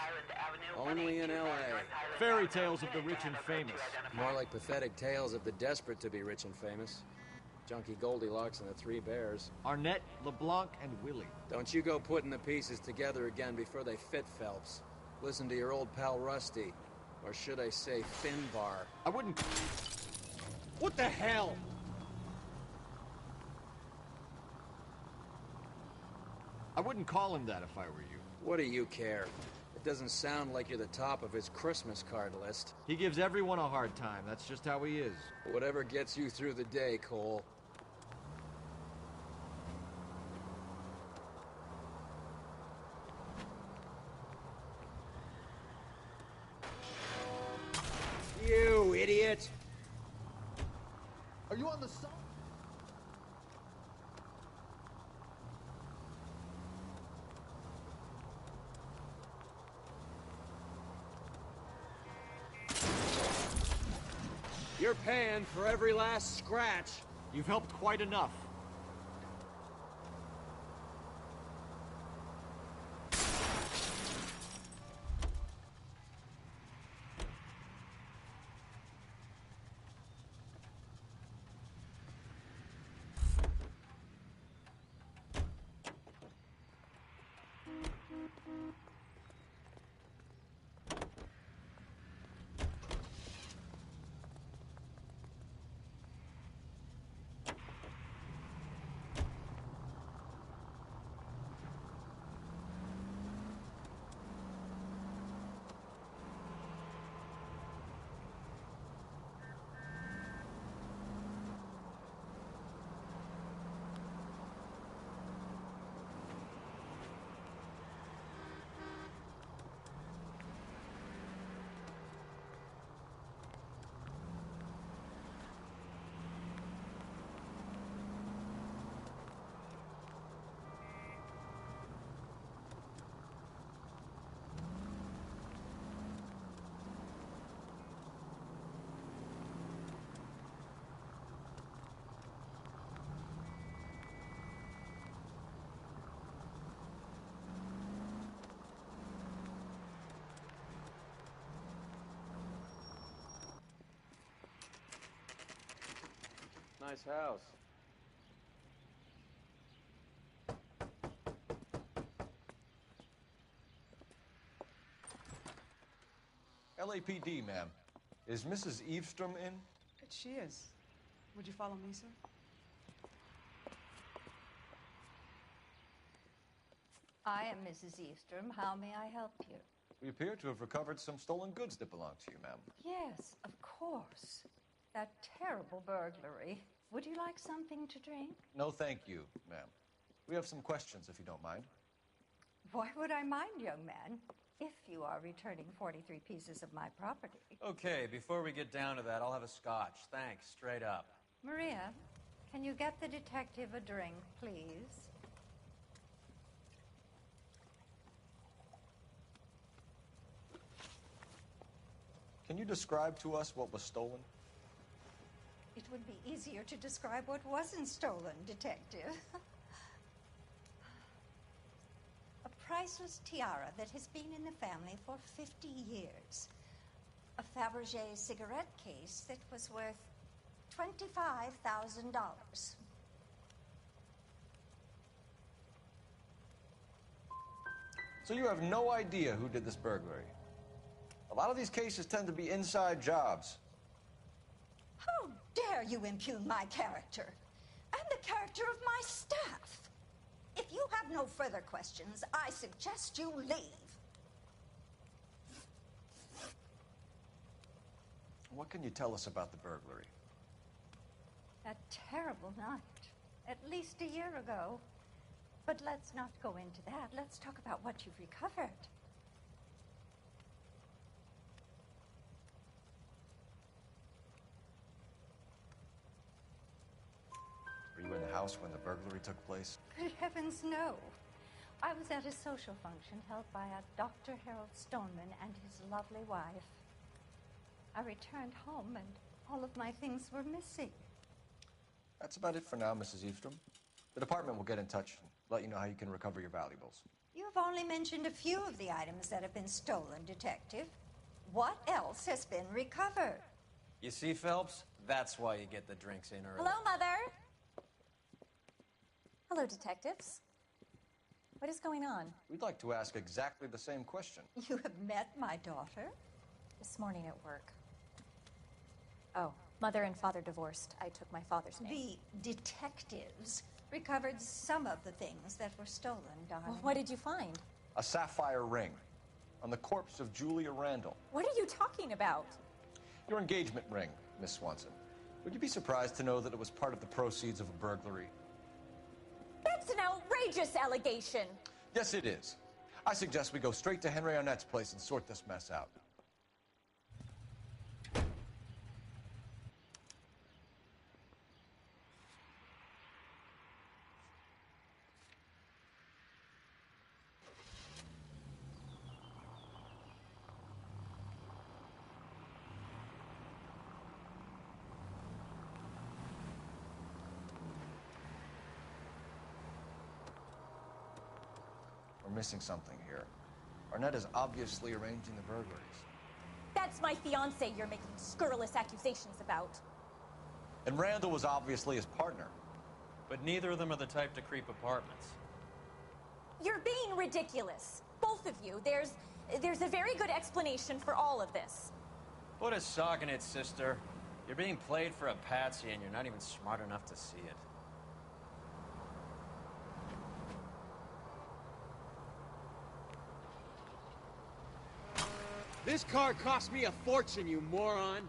Only in L.A. Fairy tales of the rich and famous. More like pathetic tales of the desperate to be rich and famous. Junkie Goldilocks and the Three Bears. Arnett, LeBlanc, and Willie. Don't you go putting the pieces together again before they fit, Phelps. Listen to your old pal Rusty. Or should I say Finbar. I wouldn't... What the hell? I wouldn't call him that if I were you. What do you care? It doesn't sound like you're the top of his Christmas card list. He gives everyone a hard time. That's just how he is. Whatever gets you through the day, Cole. You idiot! Are you on the side? You're paying for every last scratch. You've helped quite enough. Nice house. LAPD, ma'am. Is Mrs. Eavestrom in? She is. Would you follow me, sir? I am Mrs. Eavestrom. How may I help you? We appear to have recovered some stolen goods that belong to you, ma'am. Yes, of course. That terrible burglary. Would you like something to drink? No, thank you, ma'am. We have some questions, if you don't mind. Why would I mind, young man, if you are returning 43 pieces of my property? Okay, before we get down to that, I'll have a scotch. Thanks, straight up. Maria, can you get the detective a drink, please? Can you describe to us what was stolen? It would be easier to describe what wasn't stolen, detective. A priceless tiara that has been in the family for 50 years. A Fabergé cigarette case that was worth $25,000. So you have no idea who did this burglary? A lot of these cases tend to be inside jobs. How dare you impugn my character and the character of my staff? If you have no further questions, I suggest you leave. What can you tell us about the burglary? A terrible night, at least a year ago. But let's not go into that. Let's talk about what you've recovered. Were you in the house when the burglary took place? Good heavens, no. I was at a social function held by a Dr. Harold Stoneman and his lovely wife. I returned home and all of my things were missing. That's about it for now, Mrs. Eastrom. The department will get in touch and let you know how you can recover your valuables. You've only mentioned a few of the items that have been stolen, Detective. What else has been recovered? You see, Phelps? That's why you get the drinks in early. Hello, Mother. Hello, detectives. What is going on? We'd like to ask exactly the same question. You have met my daughter? This morning at work. Oh, Mother and Father divorced. I took my father's name. The detectives recovered some of the things that were stolen, darling. Well, what did you find? A sapphire ring on the corpse of Julia Randall. What are you talking about? Your engagement ring, Miss Swanson. Would you be surprised to know that it was part of the proceeds of a burglary? That's an outrageous allegation. Yes, it is. I suggest we go straight to Henry Arnett's place and sort this mess out. We're missing something here. Arnett is obviously arranging the burglaries. That's my fiance you're making scurrilous accusations about. And Randall was obviously his partner. But neither of them are the type to creep apartments. You're being ridiculous. Both of you. There's a very good explanation for all of this. Put a sock in it, sister. You're being played for a patsy and you're not even smart enough to see it. This car cost me a fortune, you moron!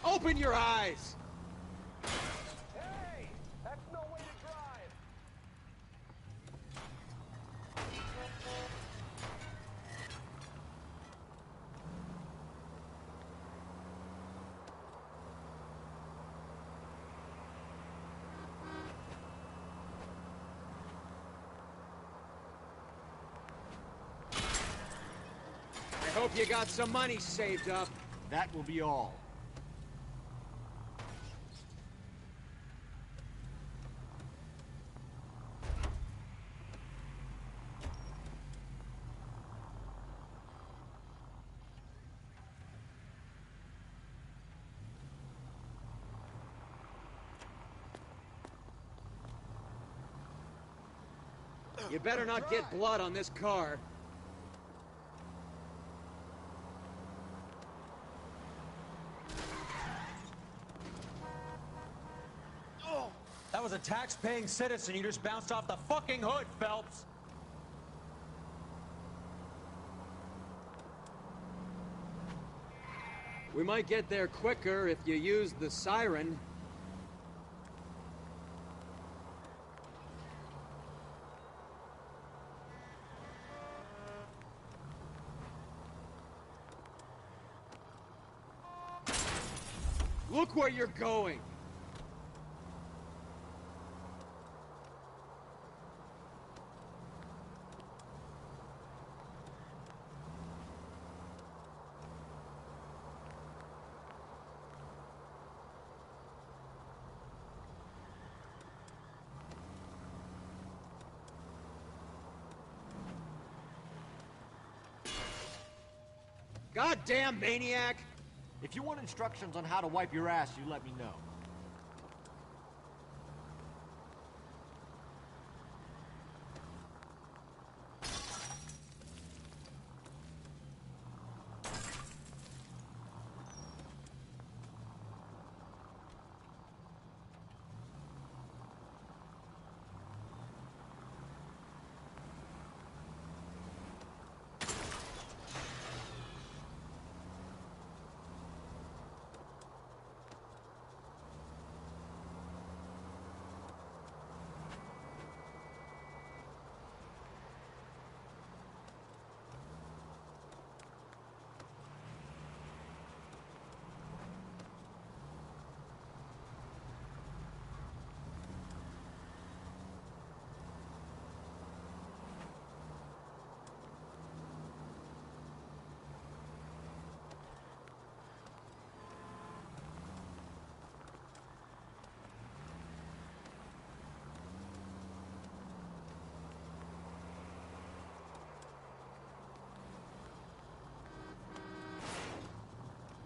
Open your eyes! Hey! That's no way to drive! I hope you got some money saved up. That will be all. You better not get blood on this car. That was a tax-paying citizen. You just bounced off the fucking hood, Phelps. We might get there quicker if you use the siren. Look where you're going! Goddamn maniac! If you want instructions on how to wipe your ass, you let me know.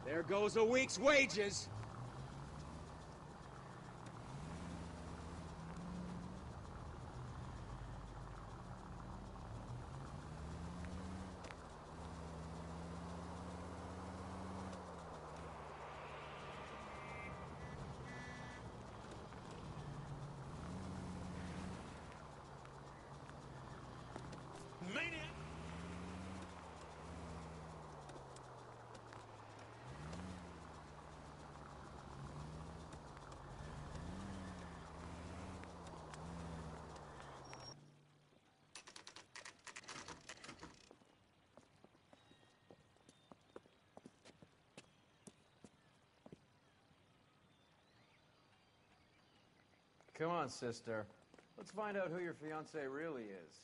There goes a week's wages. Come on, sister. Let's find out who your fiance really is.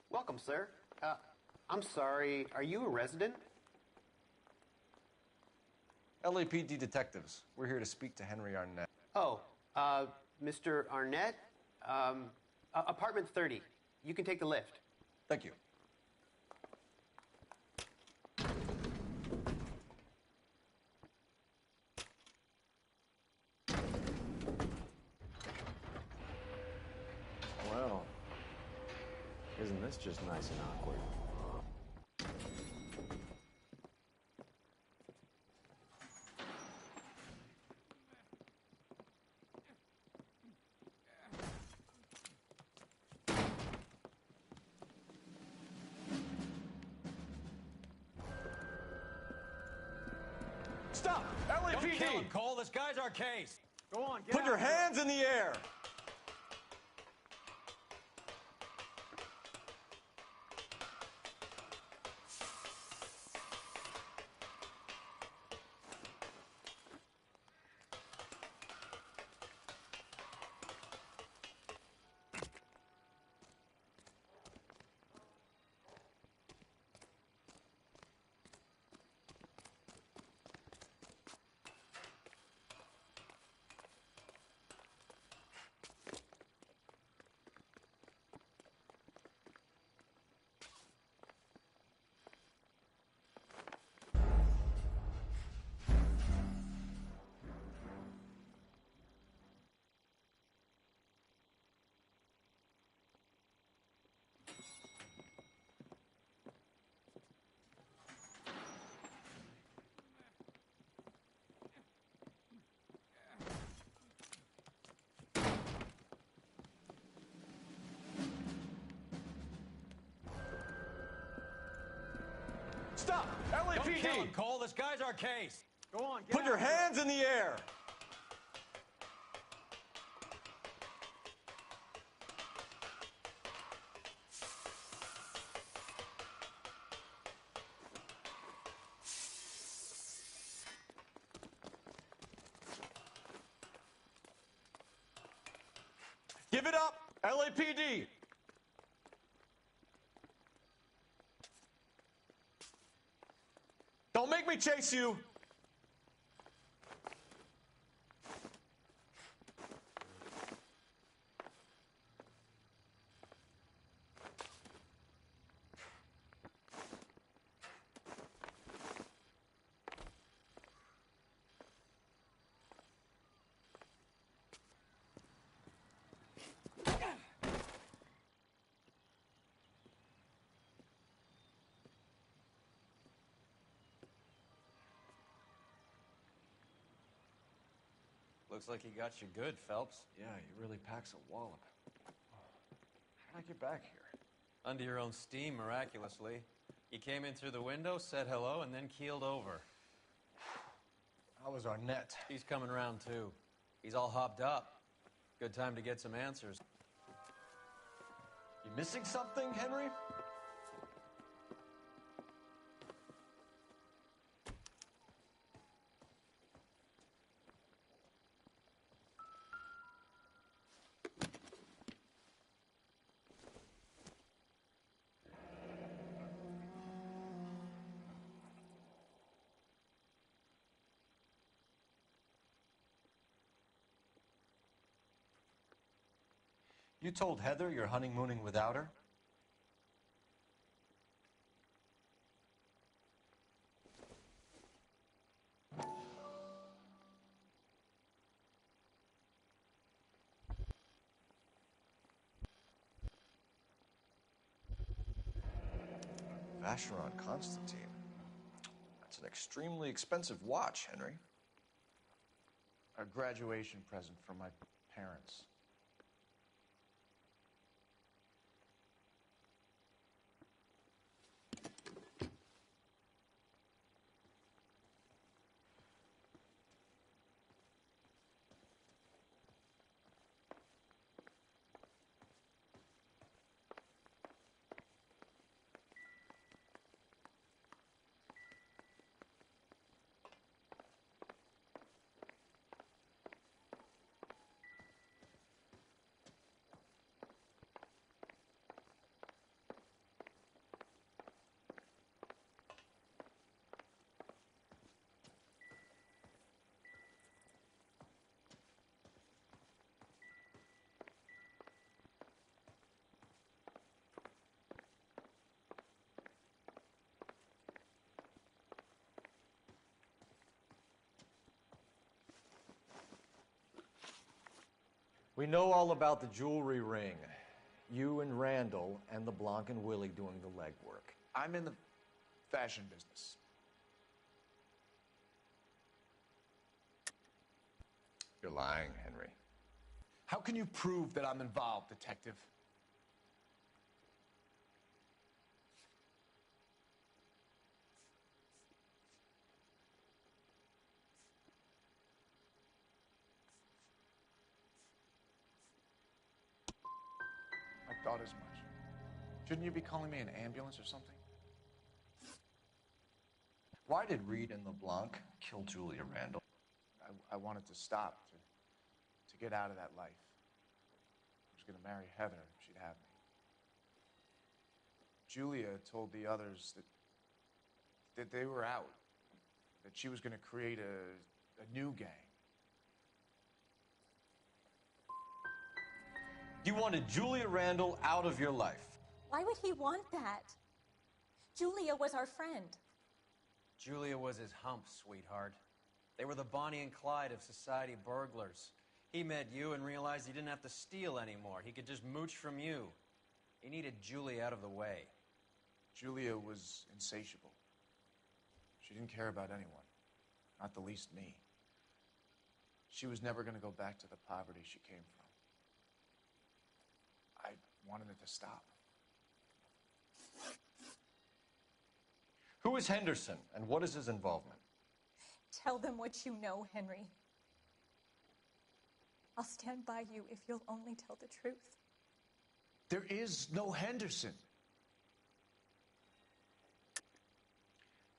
Welcome, sir. I'm sorry, are you a resident? LAPD detectives. We're here to speak to Henry Arnett. Oh, Mr. Arnett? Apartment 30. You can take the lift. Thank you. Well, isn't this just nice and awkward? Stop! LAPD! Don't kill him, Cole. This guy's our case. Go on, get Put out your of here. hands in the air! Stop! LAPD! Don't kill him, Cole. This guy's our case. Go on, get Put out your of here. hands in the air! Give it up, LAPD! Don't make me chase you! Looks like he got you good, Phelps. Yeah, he really packs a wallop. How'd I get back here? Under your own steam, miraculously. He came in through the window, said hello, and then keeled over. How was Arnett? He's coming around, too. He's all hopped up. Good time to get some answers. You missing something, Henry? You told Heather you're honeymooning without her? Vacheron Constantine. That's an extremely expensive watch, Henry. A graduation present from my parents. We know all about the jewelry ring. You and Randall and LeBlanc and Willie doing the legwork. I'm in the fashion business. You're lying, Henry. How can you prove that I'm involved, detective? I thought as much. Shouldn't you be calling me an ambulance or something? Why did Reed and LeBlanc kill Julia Randall? I wanted to stop, to get out of that life. I was going to marry Heather if she'd have me. Julia told the others that they were out, that she was going to create a new gang. You wanted Julia Randall out of your life. Why would he want that? Julia was our friend. Julia was his hump, sweetheart. They were the Bonnie and Clyde of society burglars. He met you and realized he didn't have to steal anymore. He could just mooch from you. He needed Julia out of the way. Julia was insatiable. She didn't care about anyone, not the least me. She was never going to go back to the poverty she came from. I wanted it to stop. Who is Henderson, and what is his involvement? Tell them what you know, Henry. I'll stand by you if you'll only tell the truth. There is no Henderson.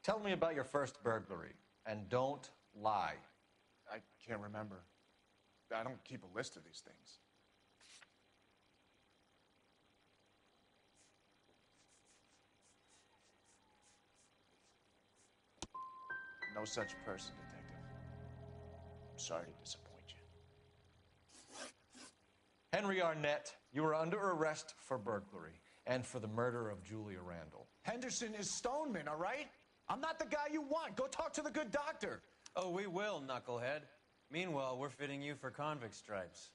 Tell me about your first burglary, and don't lie. I can't remember. I don't keep a list of these things. No such person, detective. I'm sorry to disappoint you. Henry Arnett, you are under arrest for burglary and for the murder of Julia Randall. Henderson is Stoneman, all right? I'm not the guy you want. Go talk to the good doctor. Oh, we will, knucklehead. Meanwhile, we're fitting you for convict stripes.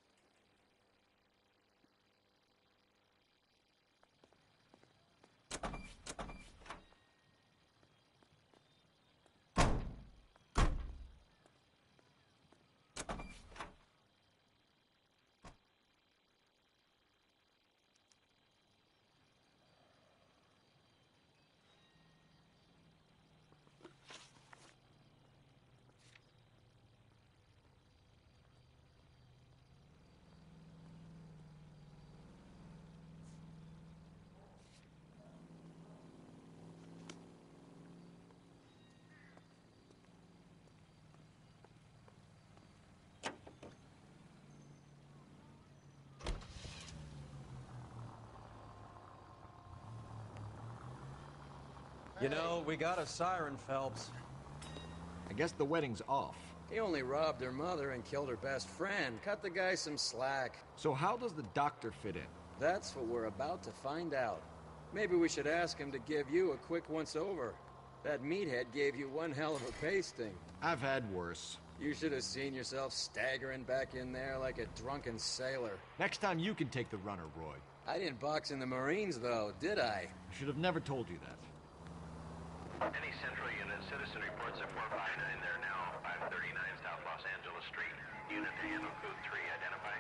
You know, we got a siren, Phelps. I guess the wedding's off. He only robbed her mother and killed her best friend. Cut the guy some slack. So how does the doctor fit in? That's what we're about to find out. Maybe we should ask him to give you a quick once-over. That meathead gave you one hell of a pasting. I've had worse. You should have seen yourself staggering back in there like a drunken sailor. Next time you can take the runner, Roy. I didn't box in the Marines, though, did I? I should have never told you that. Any Central Unit, citizen reports at 459 there now, 539 South Los Angeles Street. Unit to handle code 3, identify.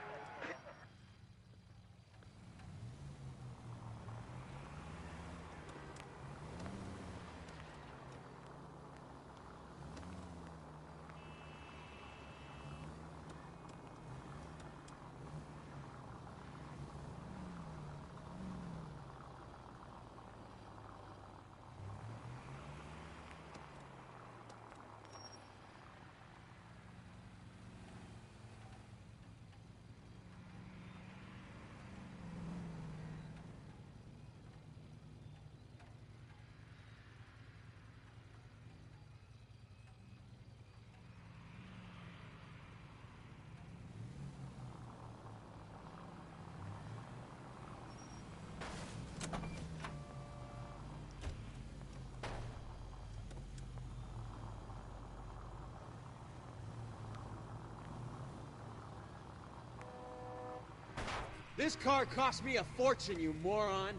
This car cost me a fortune, you moron!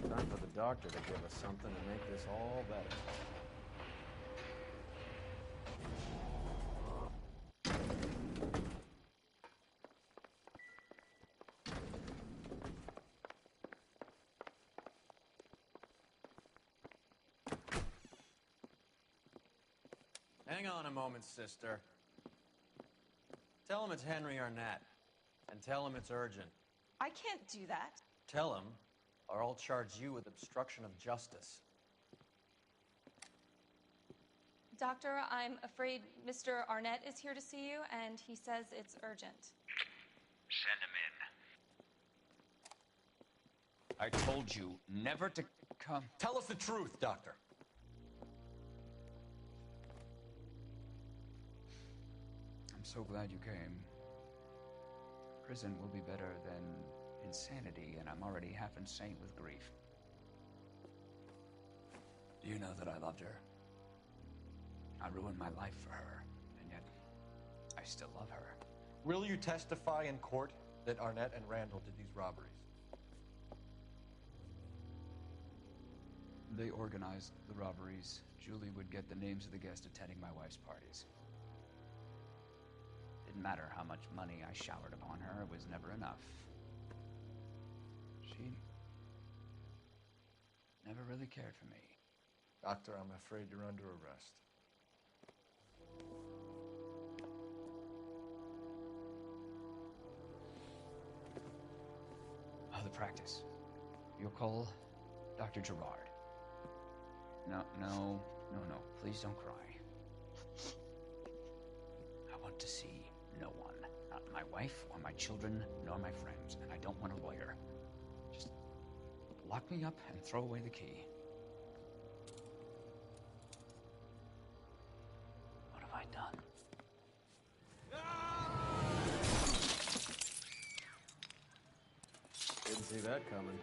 Time for the doctor to give us something to make this all better. Hang on a moment, sister. Tell him it's Henry Arnett, and tell him it's urgent. I can't do that. Tell him, or I'll charge you with obstruction of justice. Doctor, I'm afraid Mr. Arnett is here to see you, and he says it's urgent. Send him in. I told you never to come. Tell us the truth, Doctor. I'm so glad you came. Prison will be better than insanity, and I'm already half insane with grief. Do you know that I loved her? I ruined my life for her, and yet I still love her. Will you testify in court that Arnett and Randall did these robberies? They organized the robberies. Julie would get the names of the guests attending my wife's parties. Didn't matter how much money I showered upon her, it was never enough. She never really cared for me. Doctor, I'm afraid you're under arrest. Oh, the practice. You'll call Dr. Gerard. No. Please don't cry. I want to see no one. Not my wife, or my children, nor my friends. And I don't want a lawyer. Just lock me up and throw away the key. What have I done? Didn't see that coming.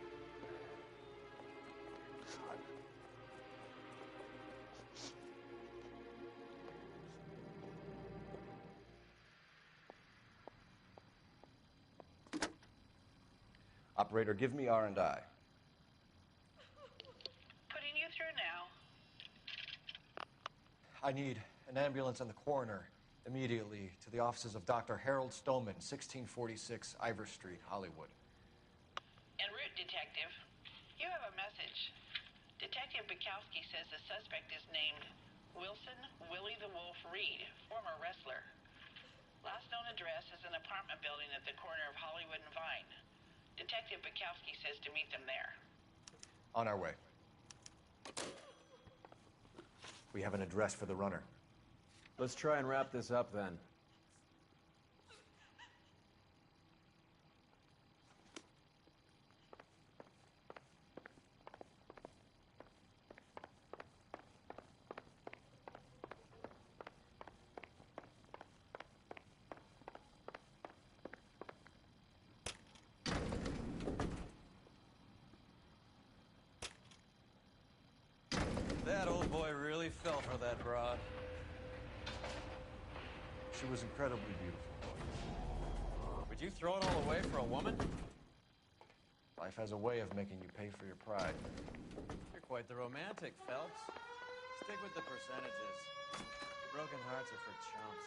Operator, give me R&I. Putting you through now. I need an ambulance and the coroner immediately to the offices of Dr. Harold Stoneman, 1646 Ivor Street, Hollywood. En route, Detective. You have a message. Detective Bukowski says the suspect is named Wilson Willie the Wolf Reed, former wrestler. Last known address is an apartment building at the corner of Hollywood and Vine. Detective Bukowski says to meet them there. On our way. We have an address for the runner. Let's try and wrap this up then. That old boy really fell for that broad. She was incredibly beautiful. Would you throw it all away for a woman? Life has a way of making you pay for your pride. You're quite the romantic, Phelps. Stick with the percentages. Broken hearts are for chumps.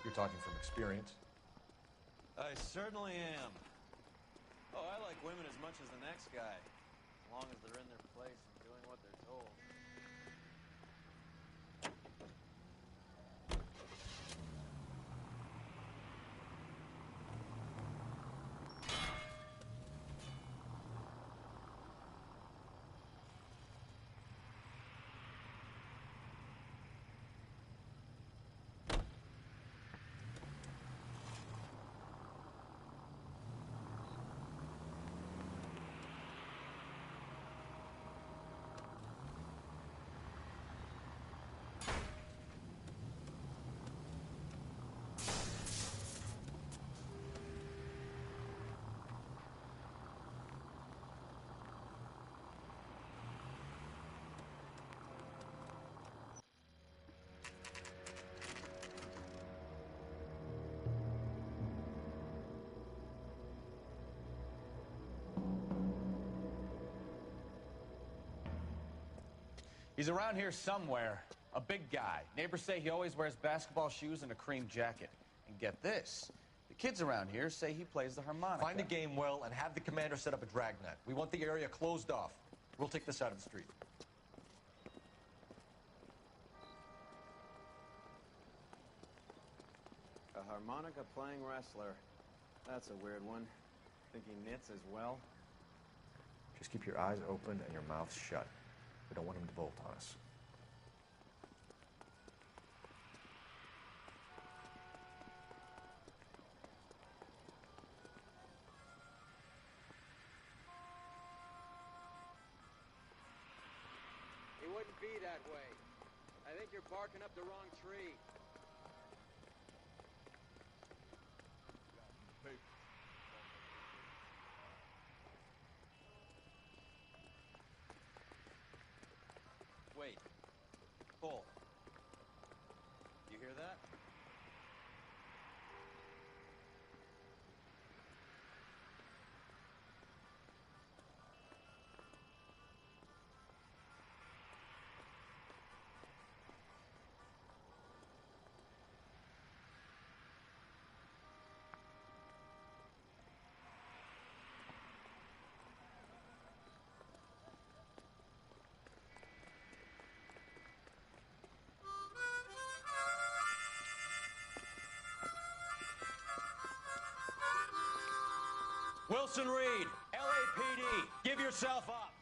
You're talking from experience. I certainly am. Oh, I like women as much as the next guy, as long as they're in their place and doing what they're told. He's around here somewhere. A big guy. Neighbors say he always wears basketball shoes and a cream jacket. And get this, the kids around here say he plays the harmonica. Find a game well and have the commander set up a dragnet. We want the area closed off. We'll take this side of the street. A harmonica playing wrestler. That's a weird one. Think he knits as well? Just keep your eyes open and your mouth shut. We don't want him to bolt on us. He wouldn't be that way. I think you're barking up the wrong tree. Wait. Cole. You hear that? Wilson Reed, LAPD, give yourself up.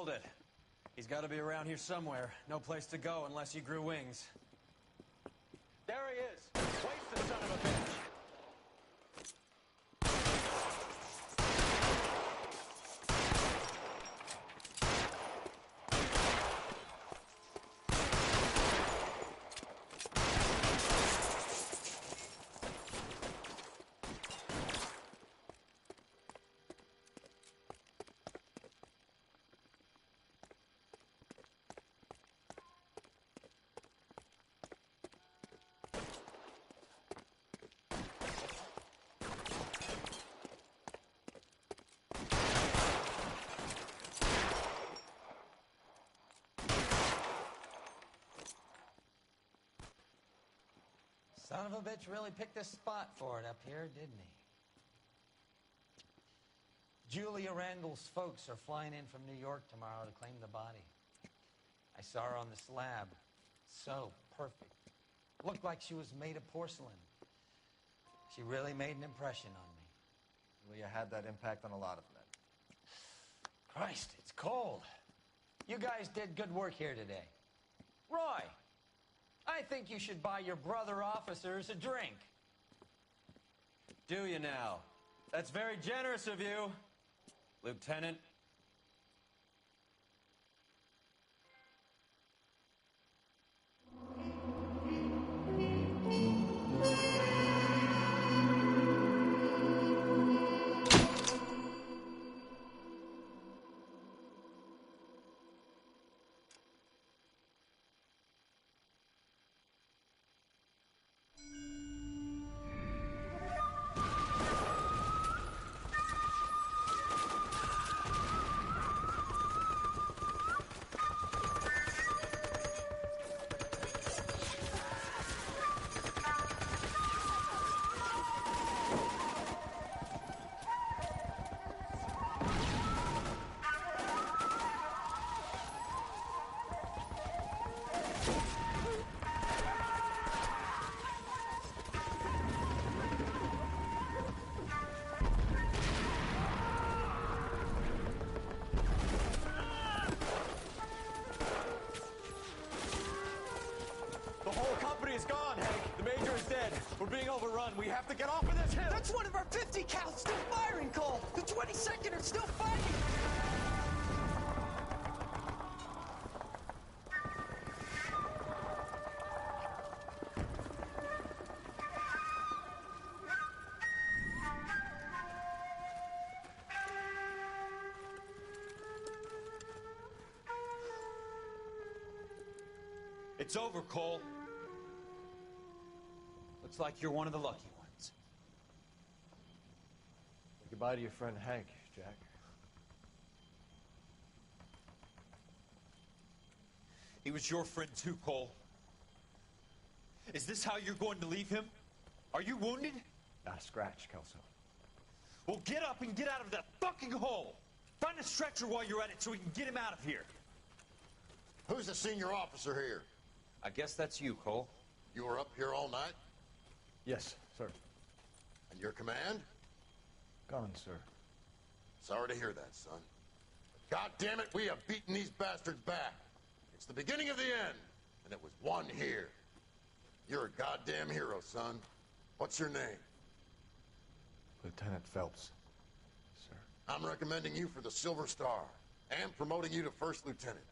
killed it. He's got to be around here somewhere. No place to go unless he grew wings. There he is. Wasted son of a bitch. Son of a bitch really picked this spot for it up here, didn't he? Julia Randall's folks are flying in from New York tomorrow to claim the body. I saw her on the slab. So perfect. Looked like she was made of porcelain. She really made an impression on me. Julia had that impact on a lot of men. Christ, it's cold. You guys did good work here today. Roy, I think you should buy your brother officers a drink. Do you now? That's very generous of you, Lieutenant. We're being overrun. We have to get off of this hill. That's one of our 50 cal still firing, Cole. The 22nd are still fighting. It's over, Cole. Looks like you're one of the lucky ones. Say goodbye to your friend Hank, Jack. He was your friend too, Cole. Is this how you're going to leave him? Are you wounded? Not a scratch, Kelso. Well, get up and get out of that fucking hole. Find a stretcher while you're at it so we can get him out of here. Who's the senior officer here? I guess that's you, Cole. You were up here all night? Yes, sir. And your command? Gone, sir. Sorry to hear that, son. But God damn it, we have beaten these bastards back. It's the beginning of the end, and it was won here. You're a goddamn hero, son. What's your name? Lieutenant Phelps, sir. I'm recommending you for the Silver Star and promoting you to First Lieutenant.